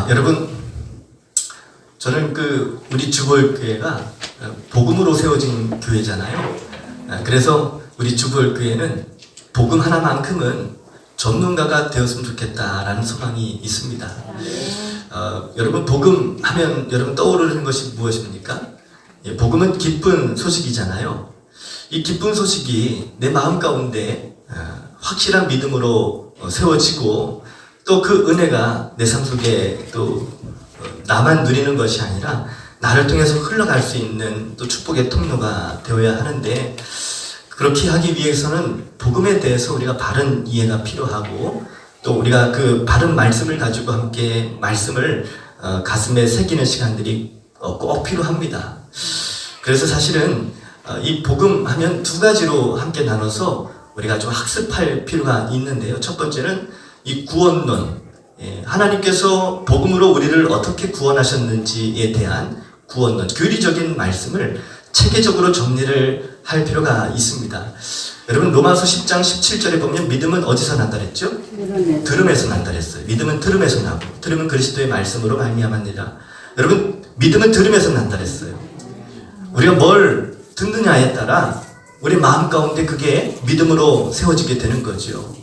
여러분, 저는 우리 주보교회가 복음으로 세워진 교회잖아요. 그래서 우리 주보교회는 복음 하나만큼은 전문가가 되었으면 좋겠다라는 소망이 있습니다. 여러분, 복음 하면 여러분 떠오르는 것이 무엇입니까? 복음은 기쁜 소식이잖아요. 이 기쁜 소식이 내 마음 가운데 확실한 믿음으로 세워지고, 또 그 은혜가 내 삶 속에 또 나만 누리는 것이 아니라 나를 통해서 흘러갈 수 있는 또 축복의 통로가 되어야 하는데, 그렇게 하기 위해서는 복음에 대해서 우리가 바른 이해가 필요하고, 또 우리가 그 바른 말씀을 가지고 함께 말씀을 가슴에 새기는 시간들이 꼭 필요합니다. 그래서 사실은 이 복음 하면 두 가지로 함께 나눠서 우리가 좀 학습할 필요가 있는데요. 첫 번째는 이 구원론, 하나님께서 복음으로 우리를 어떻게 구원하셨는지에 대한 구원론, 교리적인 말씀을 체계적으로 정리를 할 필요가 있습니다. 여러분, 로마서 10장 17절에 보면 믿음은 어디서 난다 그랬죠? 들음에서 난다 그랬어요. 믿음은 들음에서 나고, 들음은 그리스도의 말씀으로 말미암았느니라. 여러분, 믿음은 들음에서 난다 그랬어요. 우리가 뭘 듣느냐에 따라 우리 마음 가운데 그게 믿음으로 세워지게 되는 거죠.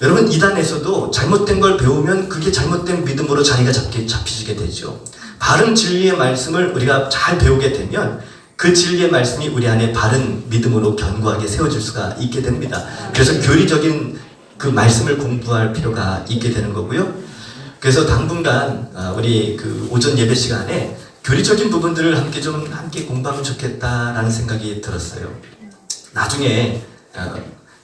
여러분, 이단에서도 잘못된 걸 배우면 그게 잘못된 믿음으로 자리가 잡히게 되죠. 바른 진리의 말씀을 우리가 잘 배우게 되면 그 진리의 말씀이 우리 안에 바른 믿음으로 견고하게 세워질 수가 있게 됩니다. 그래서 교리적인 그 말씀을 공부할 필요가 있게 되는 거고요. 그래서 당분간 우리 오전 예배 시간에 교리적인 부분들을 함께 공부하면 좋겠다라는 생각이 들었어요. 나중에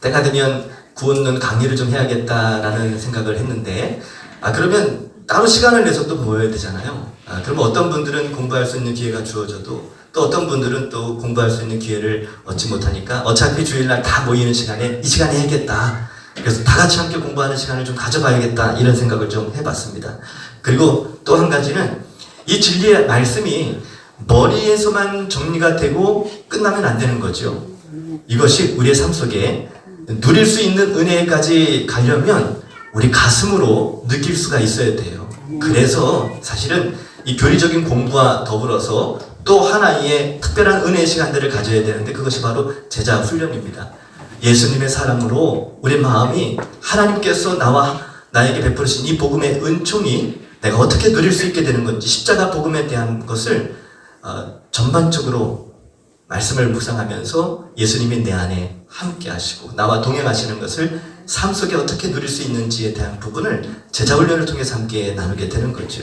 때가 되면 구원론 강의를 좀 해야겠다라는 생각을 했는데, 그러면 따로 시간을 내서 또 모여야 되잖아요. 그러면 어떤 분들은 공부할 수 있는 기회가 주어져도 또 어떤 분들은 또 공부할 수 있는 기회를 얻지 못하니까 어차피 주일날 다 모이는 시간에 이 시간에 해야겠다. 그래서 다 같이 함께 공부하는 시간을 좀 가져봐야겠다, 이런 생각을 좀 해봤습니다. 그리고 또 한 가지는 이 진리의 말씀이 머리에서만 정리가 되고 끝나면 안 되는 거죠. 이것이 우리의 삶 속에 누릴 수 있는 은혜까지 가려면 우리 가슴으로 느낄 수가 있어야 돼요. 그래서 사실은 이 교리적인 공부와 더불어서 또 하나의 특별한 은혜의 시간들을 가져야 되는데, 그것이 바로 제자 훈련입니다. 예수님의 사랑으로 우리 마음이 하나님께서 나에게 베푸신 이 복음의 은총이 내가 어떻게 누릴 수 있게 되는 건지, 십자가 복음에 대한 것을 전반적으로 말씀을 묵상하면서 예수님이 내 안에 함께 하시고 나와 동행하시는 것을 삶 속에 어떻게 누릴 수 있는지에 대한 부분을 제자훈련을 통해서 함께 나누게 되는 거죠.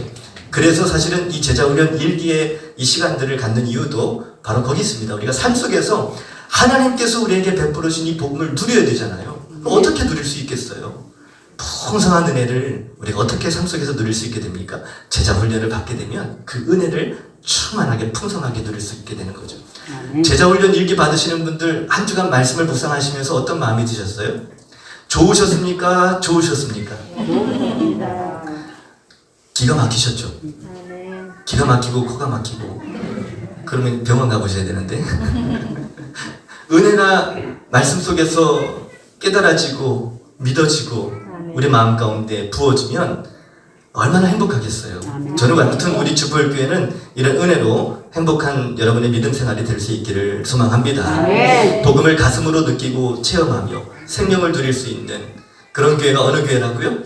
그래서 사실은 이 제자훈련 1기의 이 시간들을 갖는 이유도 바로 거기 있습니다. 우리가 삶 속에서 하나님께서 우리에게 베풀으신 이 복음을 누려야 되잖아요. 어떻게 누릴 수 있겠어요? 풍성한 은혜를 우리가 어떻게 삶 속에서 누릴 수 있게 됩니까? 제자훈련을 받게 되면 그 은혜를 충만하게 풍성하게 누릴 수 있게 되는 거죠. 제자훈련 1기 받으시는 분들, 한 주간 말씀을 묵상하시면서 어떤 마음이 드셨어요? 좋으셨습니까? 좋으셨습니까? 기가 막히셨죠? 기가 막히고 코가 막히고 그러면 병원 가보셔야 되는데 은혜가 말씀 속에서 깨달아지고 믿어지고 우리 마음 가운데 부어지면 얼마나 행복하겠어요. 저는 아무튼 우리 주보교회는 이런 은혜로 행복한 여러분의 믿음 생활이 될 수 있기를 소망합니다. 복음을 가슴으로 느끼고 체험하며 생명을 누릴 수 있는 그런 교회가 어느 교회라고요?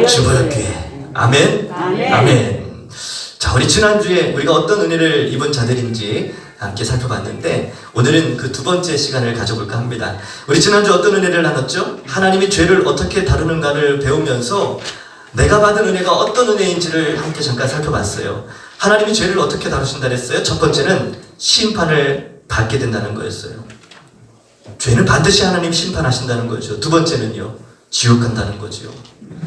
주보교회. 아멘. 아멘. 자, 우리 지난주에 우리가 어떤 은혜를 입은 자들인지 함께 살펴봤는데, 오늘은 그 두 번째 시간을 가져볼까 합니다. 우리 지난주 어떤 은혜를 나눴죠? 하나님이 죄를 어떻게 다루는가를 배우면서 내가 받은 은혜가 어떤 은혜인지를 함께 잠깐 살펴봤어요. 하나님이 죄를 어떻게 다루신다 그랬어요? 첫 번째는 심판을 받게 된다는 거였어요. 죄는 반드시 하나님이 심판하신다는 거죠. 두 번째는요, 지옥 간다는 거죠.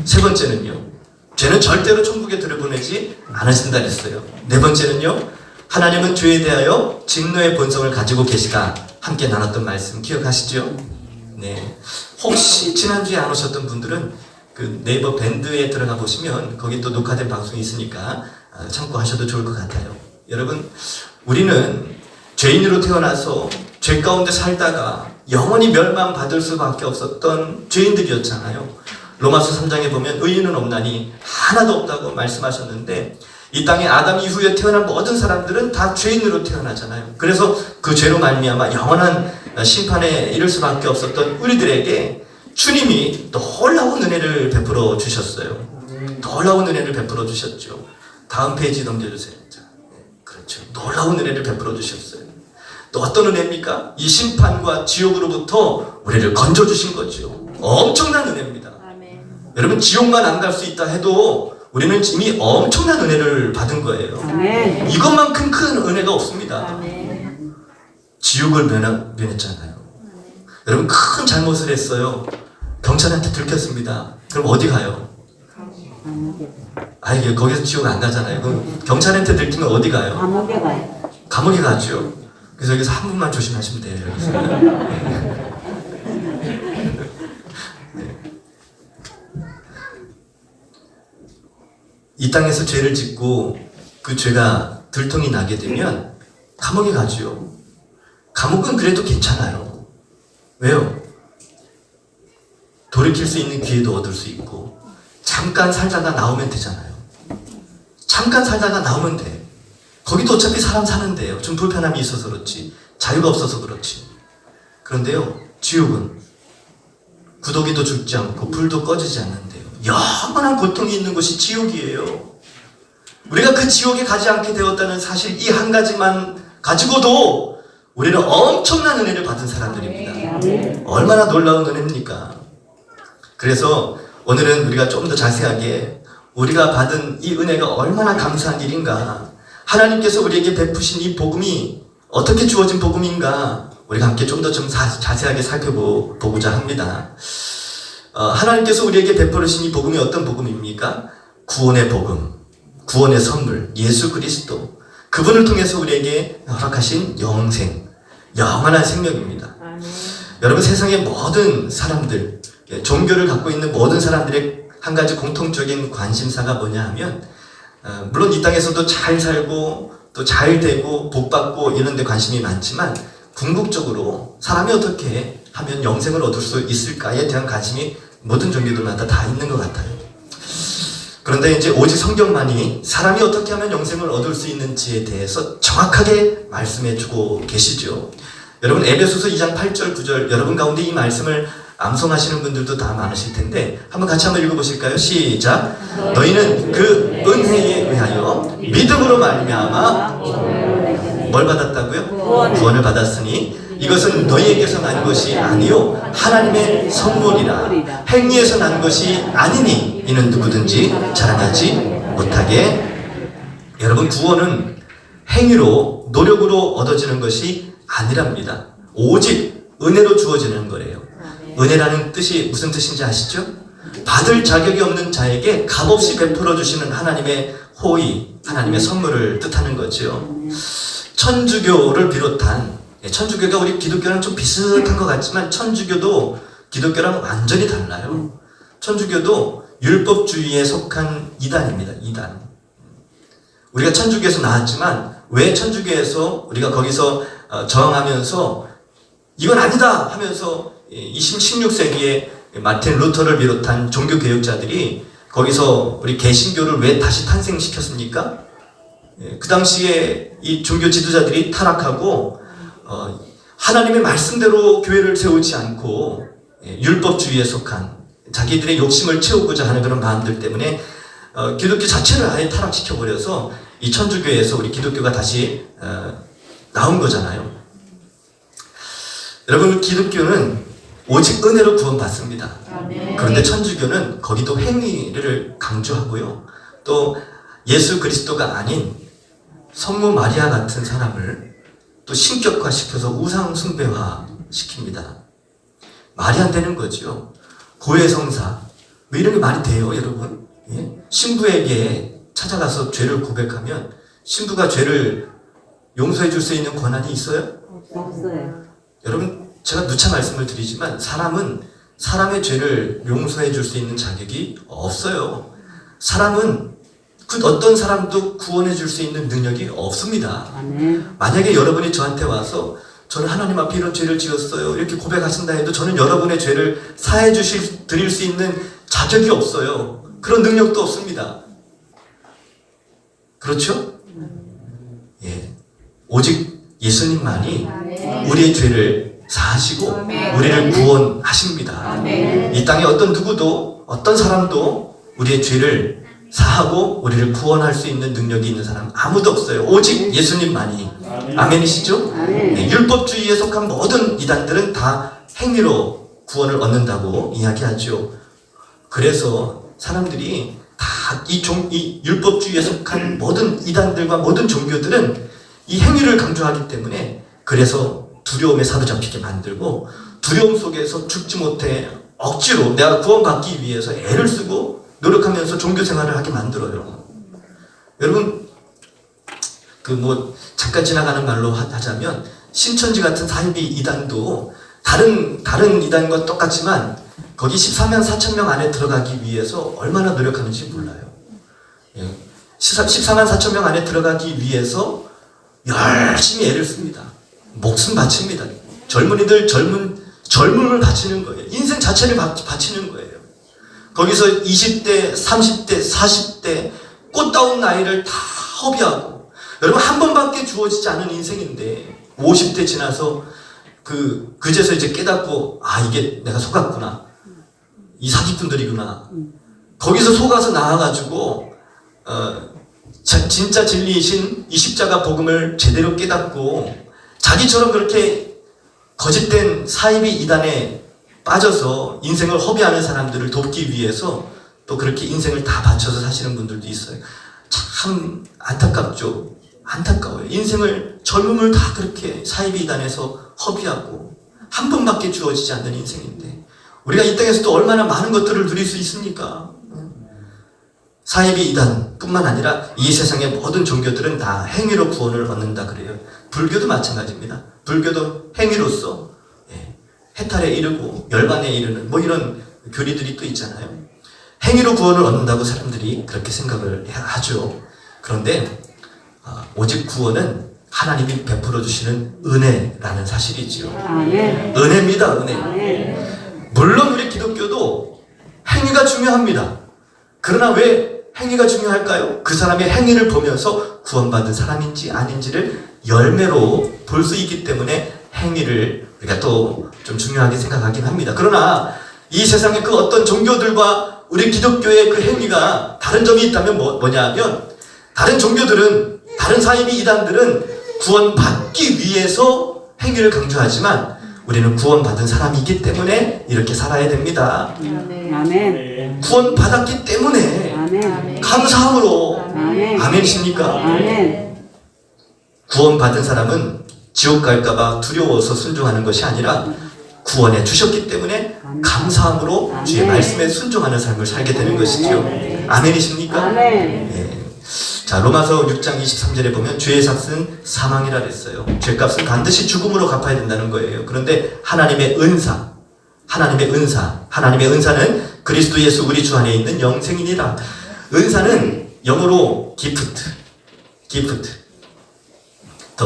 세 번째는요, 죄는 절대로 천국에 들여보내지 않으신다 그랬어요. 네 번째는요, 하나님은 죄에 대하여 진노의 본성을 가지고 계시다. 함께 나눴던 말씀 기억하시죠? 네. 혹시 지난주에 안 오셨던 분들은 그 네이버 밴드에 들어가 보시면 거기 또 녹화된 방송이 있으니까 참고하셔도 좋을 것 같아요. 여러분, 우리는 죄인으로 태어나서 죄 가운데 살다가 영원히 멸망받을 수밖에 없었던 죄인들이었잖아요. 로마서 3장에 보면 의인은 없나니 하나도 없다고 말씀하셨는데, 이 땅에 아담 이후에 태어난 모든 사람들은 다 죄인으로 태어나잖아요. 그래서 그 죄로 말미암아 영원한 심판에 이를 수밖에 없었던 우리들에게 주님이 놀라운 은혜를 베풀어 주셨어요. 놀라운 은혜를 베풀어 주셨죠. 다음 페이지 넘겨주세요. 자, 그렇죠. 놀라운 은혜를 베풀어 주셨어요. 또 어떤 은혜입니까? 이 심판과 지옥으로부터 우리를 건져 주신 거죠. 엄청난 은혜입니다. 아멘. 여러분, 지옥만 안 갈 수 있다 해도 우리는 이미 엄청난 은혜를 받은 거예요. 아멘. 이것만큼 큰 은혜가 없습니다. 아멘. 지옥을 면했잖아요. 여러분, 큰 잘못을 했어요. 경찰한테 들켰습니다. 그럼 어디 가요? 이게 거기서 지옥 안 가잖아요. 그럼 경찰한테 들키면 어디 가요? 감옥에 가요. 감옥에 가죠. 그래서 여기서 한 분만 조심하시면 돼요. 여기서. 이 땅에서 죄를 짓고 그 죄가 들통이 나게 되면 감옥에 가죠. 감옥은 그래도 괜찮아요. 왜요? 돌이킬 수 있는 기회도 얻을 수 있고, 잠깐 살다가 나오면 되잖아요. 잠깐 살다가 나오면 돼. 거기도 어차피 사람 사는데요. 좀 불편함이 있어서 그렇지, 자유가 없어서 그렇지. 그런데요, 지옥은 구더기도 죽지 않고 불도 꺼지지 않는데요. 영원한 고통이 있는 곳이 지옥이에요. 우리가 그 지옥에 가지 않게 되었다는 사실, 이 한 가지만 가지고도 우리는 엄청난 은혜를 받은 사람들입니다. 얼마나 놀라운 은혜입니까? 그래서 오늘은 우리가 좀 더 자세하게 우리가 받은 이 은혜가 얼마나 감사한 일인가, 하나님께서 우리에게 베푸신 이 복음이 어떻게 주어진 복음인가, 우리가 함께 좀 더 자세하게 살펴보고자 합니다. 하나님께서 우리에게 베풀으신 이 복음이 어떤 복음입니까? 구원의 복음, 구원의 선물, 예수 그리스도, 그분을 통해서 우리에게 허락하신 영생, 영원한 생명입니다. 아멘. 여러분, 세상의 모든 사람들, 종교를 갖고 있는 모든 사람들의 한 가지 공통적인 관심사가 뭐냐 하면, 물론 이 땅에서도 잘 살고 또 잘 되고 복 받고 이런 데 관심이 많지만, 궁극적으로 사람이 어떻게 하면 영생을 얻을 수 있을까에 대한 관심이 모든 종교들마다 다 있는 것 같아요. 그런데 이제 오직 성경만이 사람이 어떻게 하면 영생을 얻을 수 있는지에 대해서 정확하게 말씀해 주고 계시죠. 여러분, 에베소서 2장 8절 9절, 여러분 가운데 이 말씀을 암송하시는 분들도 다 많으실 텐데 한번 같이 한번 읽어보실까요? 시작. 너희는 그 은혜에 의하여 믿음으로 말미암아 뭘 받았다고요? 구원을 받았으니 이것은 너희에게서 난 것이 아니요 하나님의 선물이라. 행위에서 난 것이 아니니 이는 누구든지 자랑하지 못하게. 여러분, 구원은 행위로 노력으로 얻어지는 것이 아니랍니다. 오직 은혜로 주어지는 거래요. 은혜라는 뜻이 무슨 뜻인지 아시죠? 받을 자격이 없는 자에게 값없이 베풀어 주시는 하나님의 호의, 하나님의 선물을 뜻하는 거죠. 천주교를 비롯한, 천주교가 우리 기독교랑 좀 비슷한 것 같지만 천주교도 기독교랑 완전히 달라요. 천주교도 율법주의에 속한 이단입니다. 이단. 우리가 천주교에서 나왔지만 왜 천주교에서 우리가 거기서 저항하면서 이건 아니다 하면서 16세기에 마틴 루터를 비롯한 종교개혁자들이 거기서 우리 개신교를 왜 다시 탄생시켰습니까? 그 당시에 이 종교 지도자들이 타락하고 하나님의 말씀대로 교회를 세우지 않고 율법주의에 속한 자기들의 욕심을 채우고자 하는 그런 마음들 때문에 기독교 자체를 아예 타락시켜버려서 이 천주교에서 우리 기독교가 다시 나온 거잖아요. 여러분, 기독교는 오직 은혜로 구원받습니다. 그런데 천주교는 거기도 행위를 강조하고요. 또 예수 그리스도가 아닌 성모 마리아 같은 사람을 또 신격화시켜서 우상 숭배화 시킵니다. 말이 안 되는 거죠. 고해성사, 뭐 이런 게 말이 돼요, 여러분? 예? 신부에게 찾아가서 죄를 고백하면 신부가 죄를 용서해 줄 수 있는 권한이 있어요? 없어요. 여러분, 제가 누차 말씀을 드리지만 사람은 사람의 죄를 용서해 줄 수 있는 자격이 없어요. 사람은 그 어떤 사람도 구원해 줄 수 있는 능력이 없습니다. 만약에 여러분이 저한테 와서 저는 하나님 앞에 이런 죄를 지었어요 이렇게 고백하신다 해도 저는 여러분의 죄를 사해 드릴 수 있는 자격이 없어요. 그런 능력도 없습니다. 그렇죠? 예. 오직 예수님만이 우리의 죄를 사하시고 우리를 구원하십니다. 이 땅에 어떤 누구도 어떤 사람도 우리의 죄를 사하고 우리를 구원할 수 있는 능력이 있는 사람 아무도 없어요. 오직 예수님만이. 아멘이시죠? 네, 율법주의에 속한 모든 이단들은 다 행위로 구원을 얻는다고 이야기하죠. 그래서 사람들이 다 이 율법주의에 속한 모든 이단들과 모든 종교들은 이 행위를 강조하기 때문에 그래서 두려움에 사로잡히게 만들고 두려움 속에서 죽지 못해 억지로 내가 구원받기 위해서 애를 쓰고 노력하면서 종교 생활을 하게 만들어요. 여러분 잠깐 지나가는 말로 하자면 신천지 같은 사이비 이단도 다른 이단과 똑같지만 거기 14만 4천 명 안에 들어가기 위해서 얼마나 노력하는지 몰라요. 14만 4천 명 안에 들어가기 위해서 열심히 애를 씁니다. 목숨 바칩니다. 젊은이들 젊음을 바치는 거예요. 인생 자체를 바치는 거예요. 거기서 20대, 30대, 40대 꽃다운 나이를 다 허비하고 여러분 한 번밖에 주어지지 않은 인생인데 50대 지나서 그제서 이제 깨닫고 이게 내가 속았구나. 이 사기꾼들이구나. 거기서 속아서 나와가지고 진짜 진리이신 이 십자가 복음을 제대로 깨닫고 자기처럼 그렇게 거짓된 사이비 이단에 빠져서 인생을 허비하는 사람들을 돕기 위해서 또 그렇게 인생을 다 바쳐서 사시는 분들도 있어요. 참 안타깝죠. 안타까워요. 젊음을 다 그렇게 사이비 이단에서 허비하고 한 번밖에 주어지지 않는 인생인데 우리가 이 땅에서도 얼마나 많은 것들을 누릴 수 있습니까? 사이비 이단뿐만 아니라 이 세상의 모든 종교들은 다 행위로 구원을 얻는다 그래요. 불교도 마찬가지입니다. 불교도 행위로서 해탈에 이르고 열반에 이르는 이런 교리들이 또 있잖아요. 행위로 구원을 얻는다고 사람들이 그렇게 생각을 하죠. 그런데 오직 구원은 하나님이 베풀어 주시는 은혜라는 사실이지요. 은혜입니다. 은혜. 물론 우리 기독교도 행위가 중요합니다. 그러나 왜 행위가 중요할까요? 그 사람의 행위를 보면서 구원받은 사람인지 아닌지를 열매로 볼 수 있기 때문에 행위를 우리가 또 좀 중요하게 생각하긴 합니다. 그러나 이 세상의 그 어떤 종교들과 우리 기독교의 그 행위가 다른 점이 있다면 뭐냐면 다른 종교들은 다른 사이비 이단들은 구원받기 위해서 행위를 강조하지만 우리는 구원받은 사람이기 때문에 이렇게 살아야 됩니다. 아멘. 구원받았기 때문에 아멘. 감사함으로 아멘. 아멘이십니까? 아멘. 구원받은 사람은 지옥 갈까봐 두려워서 순종하는 것이 아니라 구원해 주셨기 때문에 감사함으로 주의 말씀에 순종하는 삶을 살게 되는 것이지요. 아멘이십니까? 아멘. 예. 자, 로마서 6장 23절에 보면 죄의 삭은 사망이라 그랬어요. 죄값은 반드시 죽음으로 갚아야 된다는 거예요. 그런데 하나님의 은사는 그리스도 예수 우리 주 안에 있는 영생이니라. 은사는 영어로 gift, the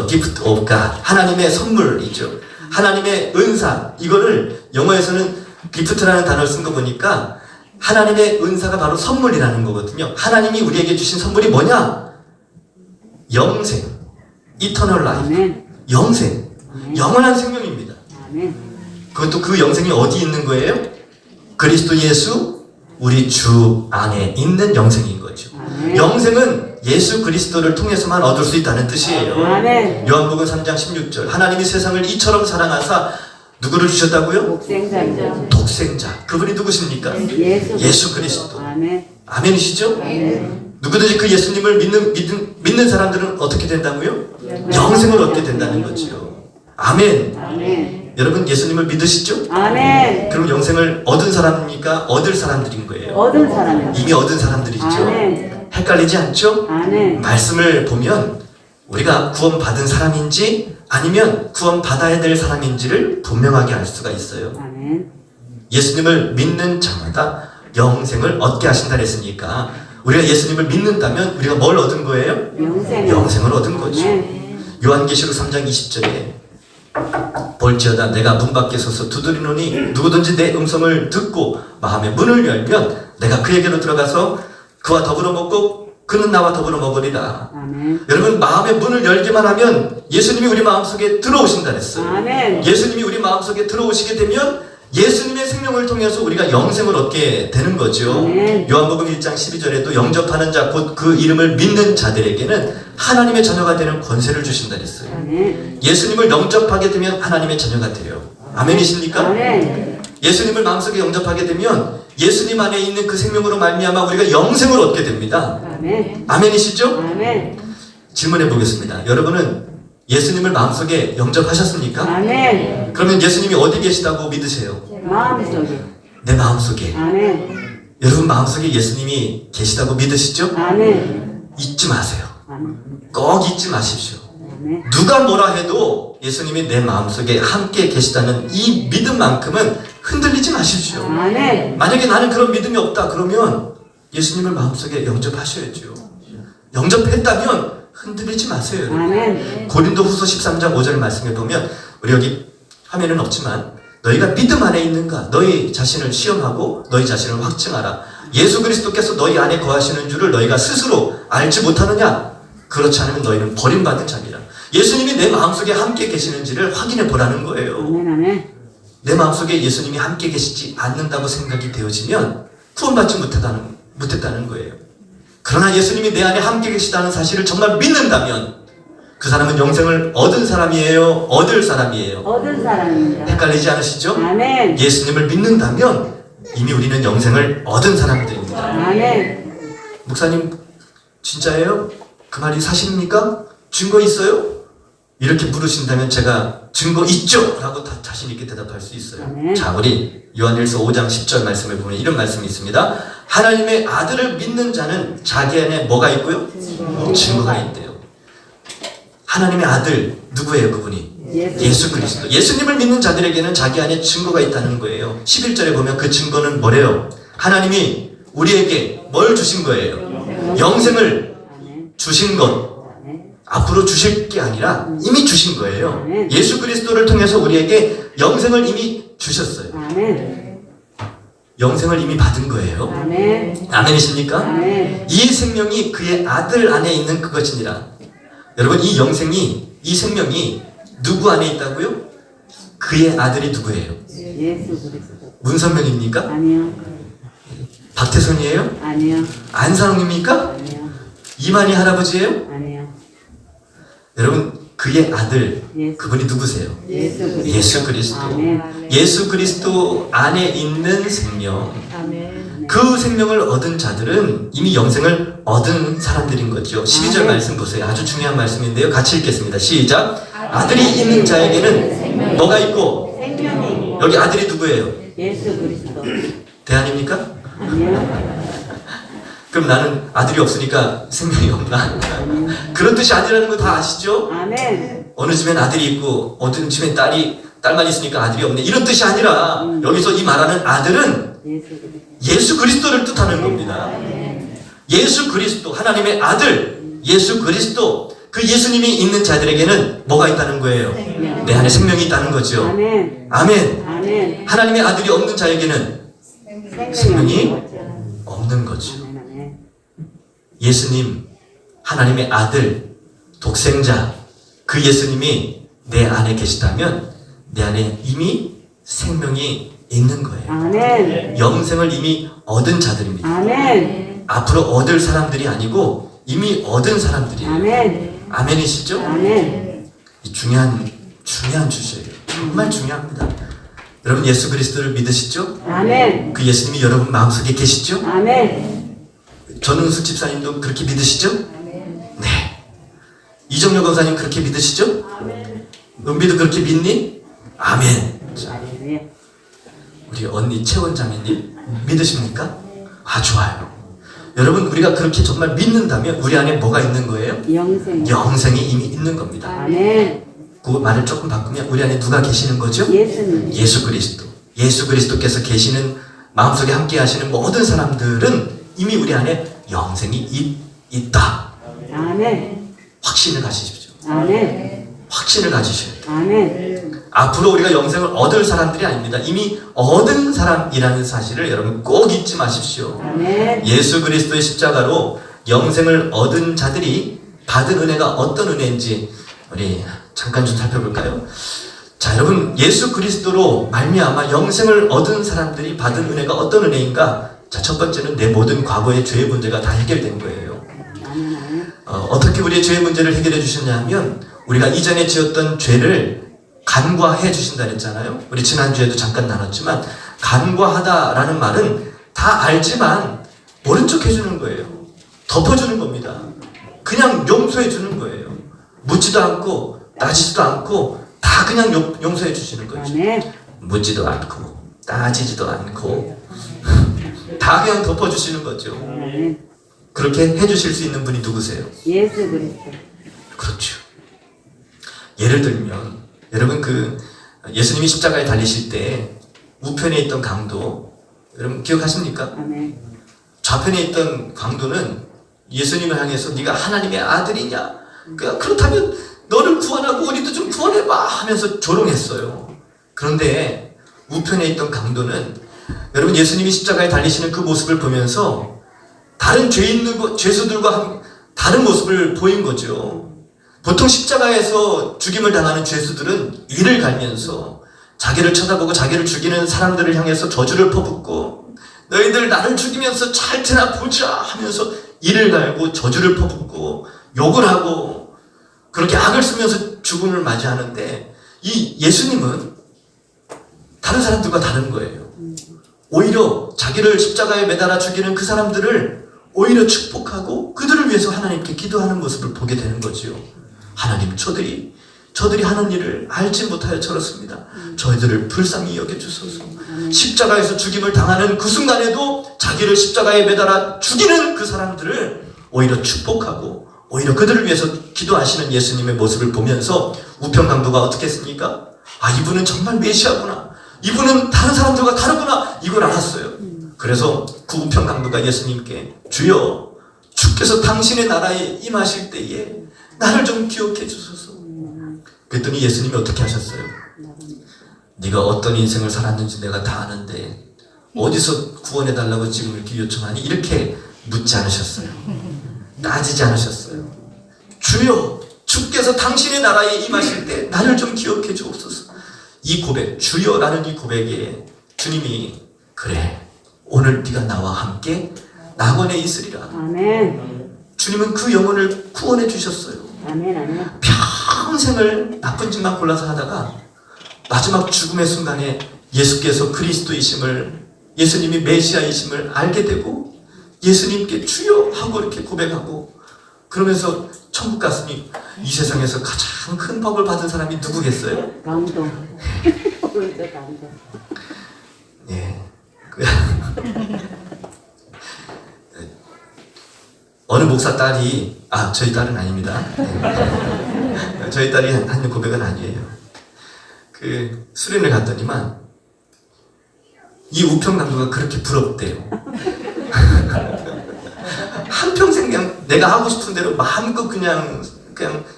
gift of God, 하나님의 선물이죠. 하나님의 은사, 이거를 영어에서는 gift라는 단어를 쓴 거 보니까 하나님의 은사가 바로 선물이라는 거거든요. 하나님이 우리에게 주신 선물이 뭐냐? 영생, eternal life, 영생, 영원한 생명입니다. 그것도 그 영생이 어디 있는 거예요? 그리스도 예수 우리 주 안에 있는 영생인 거죠. 영생은 예수 그리스도를 통해서만 얻을 수 있다는 뜻이에요. 요한복음 3장 16절 하나님이 세상을 이처럼 사랑하사 누구를 주셨다고요? 독생자. 그분이 누구십니까? 예수 그리스도. 아멘이시죠? 누구든지 그 예수님을 믿는 사람들은 어떻게 된다고요? 영생을 얻게 된다는 거죠. 아멘. 여러분 예수님을 믿으시죠? 그럼 영생을 얻은 사람입니까? 얻을 사람들인 거예요. 이미 얻은 사람들이죠. 헷갈리지 않죠? 말씀을 보면 우리가 구원받은 사람인지 아니면 구원받아야 될 사람인지를 분명하게 알 수가 있어요. 예수님을 믿는 자마다 영생을 얻게 하신다 그랬으니까 우리가 예수님을 믿는다면 우리가 뭘 얻은 거예요? 영생을 얻은 거죠. 요한계시록 3장 20절에 볼지어다 내가 문 밖에 서서 두드리노니 누구든지 내 음성을 듣고 마음의 문을 열면 내가 그에게로 들어가서 그와 더불어 먹고 그는 나와 더불어 먹으리라. 아멘. 여러분 마음의 문을 열기만 하면 예수님이 우리 마음속에 들어오신다 그랬어요. 아멘. 예수님이 우리 마음속에 들어오시게 되면 예수님의 생명을 통해서 우리가 영생을 얻게 되는 거죠. 아멘. 요한복음 1장 12절에도 영접하는 자 곧 그 이름을 믿는 자들에게는 하나님의 자녀가 되는 권세를 주신다 그랬어요. 아멘. 예수님을 영접하게 되면 하나님의 자녀가 돼요. 아멘이십니까? 아멘. 예수님을 마음속에 영접하게 되면 예수님 안에 있는 그 생명으로 말미암아 우리가 영생을 얻게 됩니다. 아멘. 아멘이시죠? 아멘. 질문해 보겠습니다. 여러분은 예수님을 마음속에 영접하셨습니까? 아멘. 그러면 예수님이 어디 계시다고 믿으세요? 마음속에. 내 마음속에. 아멘. 여러분 마음속에 예수님이 계시다고 믿으시죠? 아멘. 잊지 마세요. 아멘. 꼭 잊지 마십시오. 아멘. 누가 뭐라 해도 예수님이 내 마음속에 함께 계시다는 이 믿음만큼은 흔들리지 마십시오. 아멘. 만약에 나는 그런 믿음이 없다 그러면 예수님을 마음속에 영접하셔야죠. 영접했다면 흔들리지 마세요. 여러분. 아멘. 고린도후서 13장 5절 말씀에 보면 우리 여기 화면은 없지만 너희가 믿음 안에 있는가 너희 자신을 시험하고 너희 자신을 확증하라. 예수 그리스도께서 너희 안에 거하시는 줄을 너희가 스스로 알지 못하느냐? 그렇지 않으면 너희는 버림받은 자니라. 예수님이 내 마음속에 함께 계시는지를 확인해 보라는 거예요. 아멘. 아멘. 내 마음속에 예수님이 함께 계시지 않는다고 생각이 되어지면 구원받지 못했다는 거예요. 그러나 예수님이 내 안에 함께 계시다는 사실을 정말 믿는다면 그 사람은 영생을 얻은 사람이에요? 얻을 사람이에요? 얻은 사람입니다. 헷갈리지 않으시죠? 아멘. 예수님을 믿는다면 이미 우리는 영생을 얻은 사람들입니다. 아멘. 목사님 진짜예요? 그 말이 사실입니까? 증거 있어요? 이렇게 물으신다면 제가 증거 있죠? 라고 다 자신 있게 대답할 수 있어요. 아멘. 자, 우리 요한일서 5장 10절 말씀을 보면 이런 말씀이 있습니다. 하나님의 아들을 믿는 자는 자기 안에 뭐가 있고요? 증거가 있대요. 하나님의 아들 누구예요? 그분이? 예수 그리스도. 예수님을 믿는 자들에게는 자기 안에 증거가 있다는 거예요. 11절에 보면 그 증거는 뭐래요? 하나님이 우리에게 뭘 주신 거예요? 영생을 아멘. 주신 것. 아멘. 앞으로 주실 게 아니라 이미 주신 거예요. 아멘. 예수 그리스도를 통해서 우리에게 영생을 이미 주셨어요. 아멘. 영생을 이미 받은 거예요. 아멘. 아멘이십니까? 아멘. 이 생명이 그의 아들 안에 있는 그것이니라. 여러분 이 영생이 이 생명이 누구 안에 있다고요? 그의 아들이 누구예요? 예수 그리스도. 문선명입니까? 아니요. 박태선이에요? 아니요. 안상욱입니까? 아니요. 이만희 할아버지예요? 아니요. 여러분 그의 아들 예수. 그분이 누구세요? 예수 그리스도. 예수 그리스도. 아멘. 예수 그리스도 안에 있는 생명. 아멘. 그 생명을 얻은 자들은 이미 영생을 얻은 사람들인 거죠. 12절 아멘. 말씀 보세요. 아주 중요한 말씀인데요. 같이 읽겠습니다. 시작. 아들이 있는 자에게는 뭐가 있고 생명이 여기 아들이 누구예요? 예수 그리스도. 대안입니까? 아니요. 그럼 나는 아들이 없으니까 생명이 없나? 그런 뜻이 아니라는 거 다 아시죠? 아멘. 어느 집엔 아들이 있고 어느 집엔 딸만 있으니까 아들이 없네 이런 뜻이 아니라 여기서 이 말하는 아들은 예수 그리스도. 예수 그리스도를 뜻하는 겁니다. 예수 그리스도 하나님의 아들 예수 그리스도 그 예수님이 있는 자들에게는 뭐가 있다는 거예요? 내 안에 생명이 있다는 거죠. 아멘. 아멘. 아멘. 하나님의 아들이 없는 자에게는 생명이 없는 거죠. 아멘. 아멘. 예수님 하나님의 아들 독생자 그 예수님이 내 안에 계시다면 내 안에 이미 생명이 있는 거예요. 아멘. 영생을 이미 얻은 자들입니다. 아멘. 앞으로 얻을 사람들이 아니고 이미 얻은 사람들이에요. 아멘. 아멘이시죠? 아멘. 이 중요한 주제예요. 정말 중요합니다. 여러분 예수 그리스도를 믿으시죠? 아멘. 그 예수님이 여러분 마음속에 계시죠? 아멘. 전은숙 집사님도 그렇게 믿으시죠? 네. 이정료 권사님 그렇게 믿으시죠? 은비도 그렇게 믿니? 아멘. 자, 할렐루야. 우리 언니 채원자매님 믿으십니까? 아 좋아요. 여러분 우리가 그렇게 정말 믿는다면 우리 안에 뭐가 있는 거예요? 영생. 영생이 이미 있는 겁니다. 아멘. 그 말을 조금 바꾸면 우리 안에 누가 계시는 거죠? 예수님. 예수 그리스도. 예수 그리스도께서 계시는 마음속에 함께 하시는 모든 사람들은 이미 우리 안에 영생이 있다. 아멘. 확신을 가지십시오. 아멘. 확신을 가지셔야 돼요. 아멘. 앞으로 우리가 영생을 얻을 사람들이 아닙니다. 이미 얻은 사람이라는 사실을 여러분 꼭 잊지 마십시오. 아멘. 예수 그리스도의 십자가로 영생을 얻은 자들이 받은 은혜가 어떤 은혜인지 우리 잠깐 좀 살펴볼까요? 자, 여러분, 예수 그리스도로 말미암아 영생을 얻은 사람들이 받은 은혜가 어떤 은혜인가? 자, 첫 번째는 내 모든 과거의 죄의 문제가 다 해결된 거예요. 아멘. 아멘. 어떻게 우리의 죄의 문제를 해결해 주셨냐면 우리가 이전에 지었던 죄를 간과해 주신다 그랬잖아요. 우리 지난주에도 잠깐 나눴지만 간과하다라는 말은 다 알지만 모른 척 해주는 거예요. 덮어주는 겁니다. 그냥 용서해 주는 거예요. 묻지도 않고 따지지도 않고 다 그냥 용서해 주시는 거죠. 아멘. 묻지도 않고 따지지도 않고 다 그냥 덮어주시는 거죠. 아멘. 그렇게 해주실 수 있는 분이 누구세요? 예수 그리스도. 그렇죠. 예를 들면 여러분 예수님이 십자가에 달리실 때 우편에 있던 강도 여러분 기억하십니까? 아멘. 좌편에 있던 강도는 예수님을 향해서 네가 하나님의 아들이냐? 그렇다면 너를 구원하고 우리도 좀 구원해봐 하면서 조롱했어요. 그런데 우편에 있던 강도는 여러분 예수님이 십자가에 달리시는 그 모습을 보면서 다른 죄수들과 다른 모습을 보인 거죠. 보통 십자가에서 죽임을 당하는 죄수들은 이를 갈면서 자기를 쳐다보고 자기를 죽이는 사람들을 향해서 저주를 퍼붓고 너희들 나를 죽이면서 잘 테나 보자 하면서 이를 갈고 저주를 퍼붓고 욕을 하고 그렇게 악을 쓰면서 죽음을 맞이하는데 이 예수님은 다른 사람들과 다른 거예요. 오히려 자기를 십자가에 매달아 죽이는 그 사람들을 오히려 축복하고 그들을 위해서 하나님께 기도하는 모습을 보게 되는 거지요. 하나님, 저들이 하는 일을 알지 못하여 저렇습니다. 저희들을 불쌍히 여겨주소서. 십자가에서 죽임을 당하는 그 순간에도 자기를 십자가에 매달아 죽이는 그 사람들을 오히려 축복하고 오히려 그들을 위해서 기도하시는 예수님의 모습을 보면서 우편 강도가 어떻게 했습니까? 아, 이분은 정말 메시아구나. 이분은 다른 사람들과 다르구나. 이걸 알았어요. 그래서 그 우편 강도가 예수님께 주여, 주께서 당신의 나라에 임하실 때에 나를 좀 기억해 주소서. 그랬더니 예수님이 어떻게 하셨어요? 네가 어떤 인생을 살았는지 내가 다 아는데 어디서 구원해달라고 지금 이렇게 요청하니? 이렇게 묻지 않으셨어요. 따지지 않으셨어요. 주여, 주께서 당신의 나라에 임하실 때 나를 좀 기억해 주옵소서. 이 고백, 주여라는 이 고백에 주님이 그래, 오늘 네가 나와 함께 낙원에 있으리라. 아멘. 주님은 그 영혼을 구원해 주셨어요. 아멘. 아멘. 평생을 나쁜 짓만 골라서 하다가 마지막 죽음의 순간에 예수께서 그리스도이심을, 예수님이 메시아이심을 알게 되고 예수님께 주여 하고 이렇게 고백하고 그러면서 천국 갔으니 이 세상에서 가장 큰 복을 받은 사람이 누구겠어요? 감동. 오늘도 감동. 예. 어느 목사 딸이, 저희 딸은 아닙니다. 네. 저희 딸이 하는 고백은 아니에요. 수련을 갔더니만 이 우편 강도가 그렇게 부럽대요. 한평생 그냥 내가 하고 싶은 대로 마음껏 그냥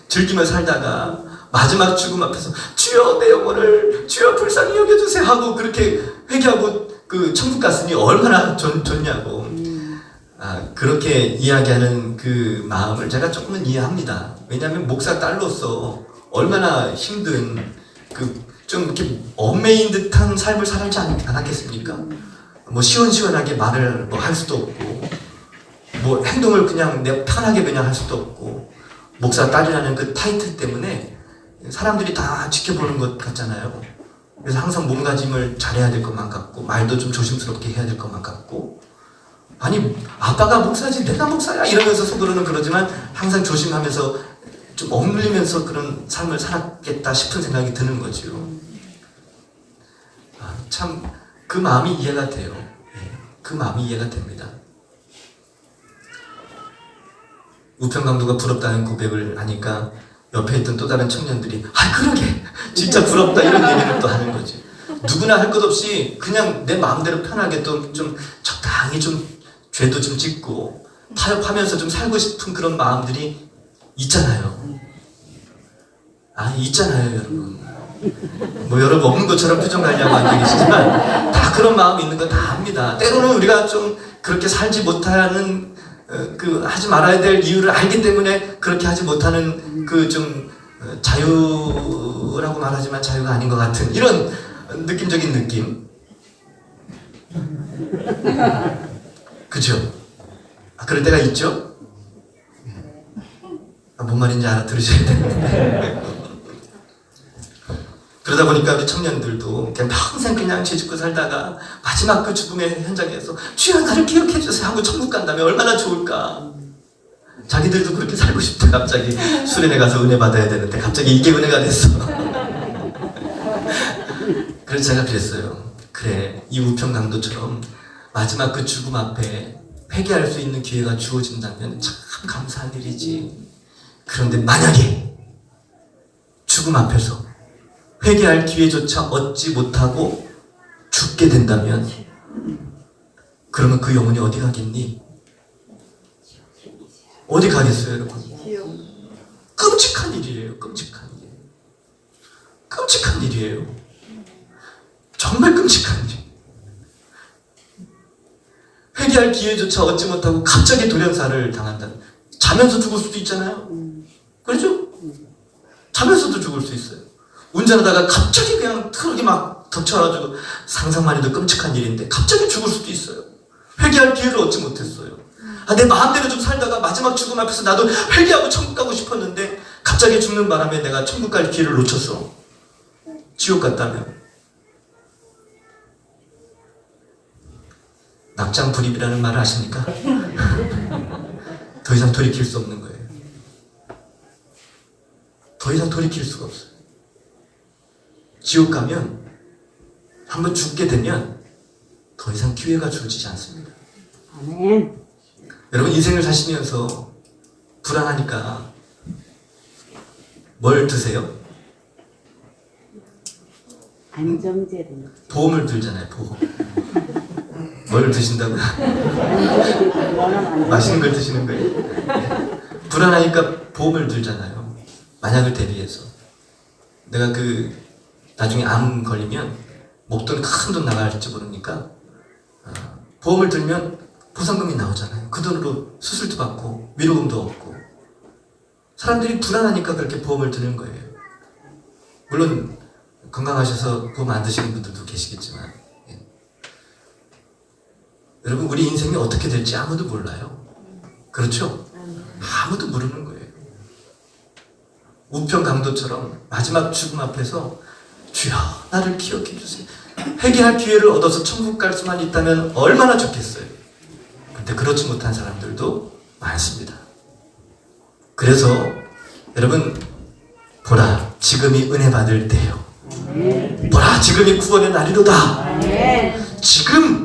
즐기며 살다가 마지막 죽음 앞에서 주여 내 영혼을 주여 불쌍히 여겨주세요 하고 그렇게 회개하고 그 천국 갔으니 얼마나 좋냐고. 그렇게 이야기하는 그 마음을 제가 조금은 이해합니다. 왜냐하면 목사 딸로서 얼마나 힘든 좀 이렇게 얽매인 듯한 삶을 살지 않았겠습니까? 뭐 시원시원하게 말을 뭐 할 수도 없고 뭐 행동을 그냥 내가 편하게 그냥 할 수도 없고 목사 딸이라는 그 타이틀 때문에 사람들이 다 지켜보는 것 같잖아요. 그래서 항상 몸가짐을 잘해야 될 것만 같고 말도 좀 조심스럽게 해야 될 것만 같고 아니 아빠가 목사지 내가 목사야 이러면서 속으로는 그러지만 항상 조심하면서 좀 억눌리면서 그런 삶을 살았겠다 싶은 생각이 드는 거죠. 참 그 마음이 이해가 돼요. 그 마음이 이해가 됩니다. 우편 강도가 부럽다는 고백을 하니까 옆에 있던 또 다른 청년들이 그러게 진짜 부럽다 이런 얘기를 또 하는 거지. 누구나 할 것 없이 그냥 내 마음대로 편하게 또 좀 적당히 좀 죄도 좀 짓고 타협하면서 좀 살고 싶은 그런 마음들이 있잖아요. 있잖아요, 여러분. 뭐 여러분 없는 것처럼 표정 관리하고 앉아 계시지만 다 그런 마음이 있는 건 다 압니다. 때로는 우리가 좀 그렇게 살지 못하는 하지 말아야 될 이유를 알기 때문에 그렇게 하지 못하는 그 좀 자유라고 말하지만 자유가 아닌 것 같은 이런 느낌적인 느낌. 그죠? 그럴 때가 있죠? 뭔 말인지 알아들으셔야 되는데. 그러다 보니까 우리 청년들도 그냥 평생 그냥 죄 짓고 살다가 마지막 그 죽음의 현장에서 주여 나를 기억해 주세요 하고 천국 간다면 얼마나 좋을까. 자기들도 그렇게 살고 싶다. 갑자기 수련회 가서 은혜 받아야 되는데 갑자기 이게 은혜가 됐어. 그래서 제가 그랬어요. 그래, 이 우편강도처럼 마지막 그 죽음 앞에 회개할 수 있는 기회가 주어진다면 참 감사한 일이지. 그런데 만약에 죽음 앞에서 회개할 기회조차 얻지 못하고 죽게 된다면 그러면 그 영혼이 어디 가겠니? 어디 가겠어요, 여러분? 끔찍한 일이에요. 끔찍한 일. 끔찍한 일이에요. 정말 끔찍한 일. 회개할 기회조차 얻지 못하고 갑자기 돌연사를 당한다. 자면서 죽을 수도 있잖아요. 그렇죠? 자면서도 죽을 수 있어요. 운전하다가 갑자기 그냥 트럭이 막 덮쳐가지고 상상만 해도 끔찍한 일인데 갑자기 죽을 수도 있어요. 회개할 기회를 얻지 못했어요. 내 마음대로 좀 살다가 마지막 죽음 앞에서 나도 회개하고 천국 가고 싶었는데 갑자기 죽는 바람에 내가 천국 갈 기회를 놓쳤어. 지옥 갔다면. 낙장불입이라는 말을 아십니까? 더 이상 돌이킬 수 없는 거예요. 더 이상 돌이킬 수가 없어요. 지옥 가면 한번 죽게 되면 더 이상 기회가 주어지지 않습니다. 아멘. 여러분 인생을 사시면서 불안하니까 뭘 드세요? 안정제를. 보험을 들잖아요. 보험. 뭘 드신다고요? 맛있는 걸 드시는 거예요? 불안하니까 보험을 들잖아요. 만약을 대비해서. 내가 나중에 암 걸리면 목돈 큰 돈 나갈지 모르니까 보험을 들면 보상금이 나오잖아요. 그 돈으로 수술도 받고 위로금도 얻고. 사람들이 불안하니까 그렇게 보험을 드는 거예요. 물론 건강하셔서 보험 안 드시는 분들도 계시겠지만 여러분 우리 인생이 어떻게 될지 아무도 몰라요. 그렇죠? 아무도 모르는 거예요. 우편강도처럼 마지막 죽음 앞에서 주여 나를 기억해 주세요. 회개할 기회를 얻어서 천국 갈 수만 있다면 얼마나 좋겠어요. 근데 그렇지 못한 사람들도 많습니다. 그래서 여러분 보라 지금이 은혜 받을 때요. 보라 지금이 구원의 날이로다. 지금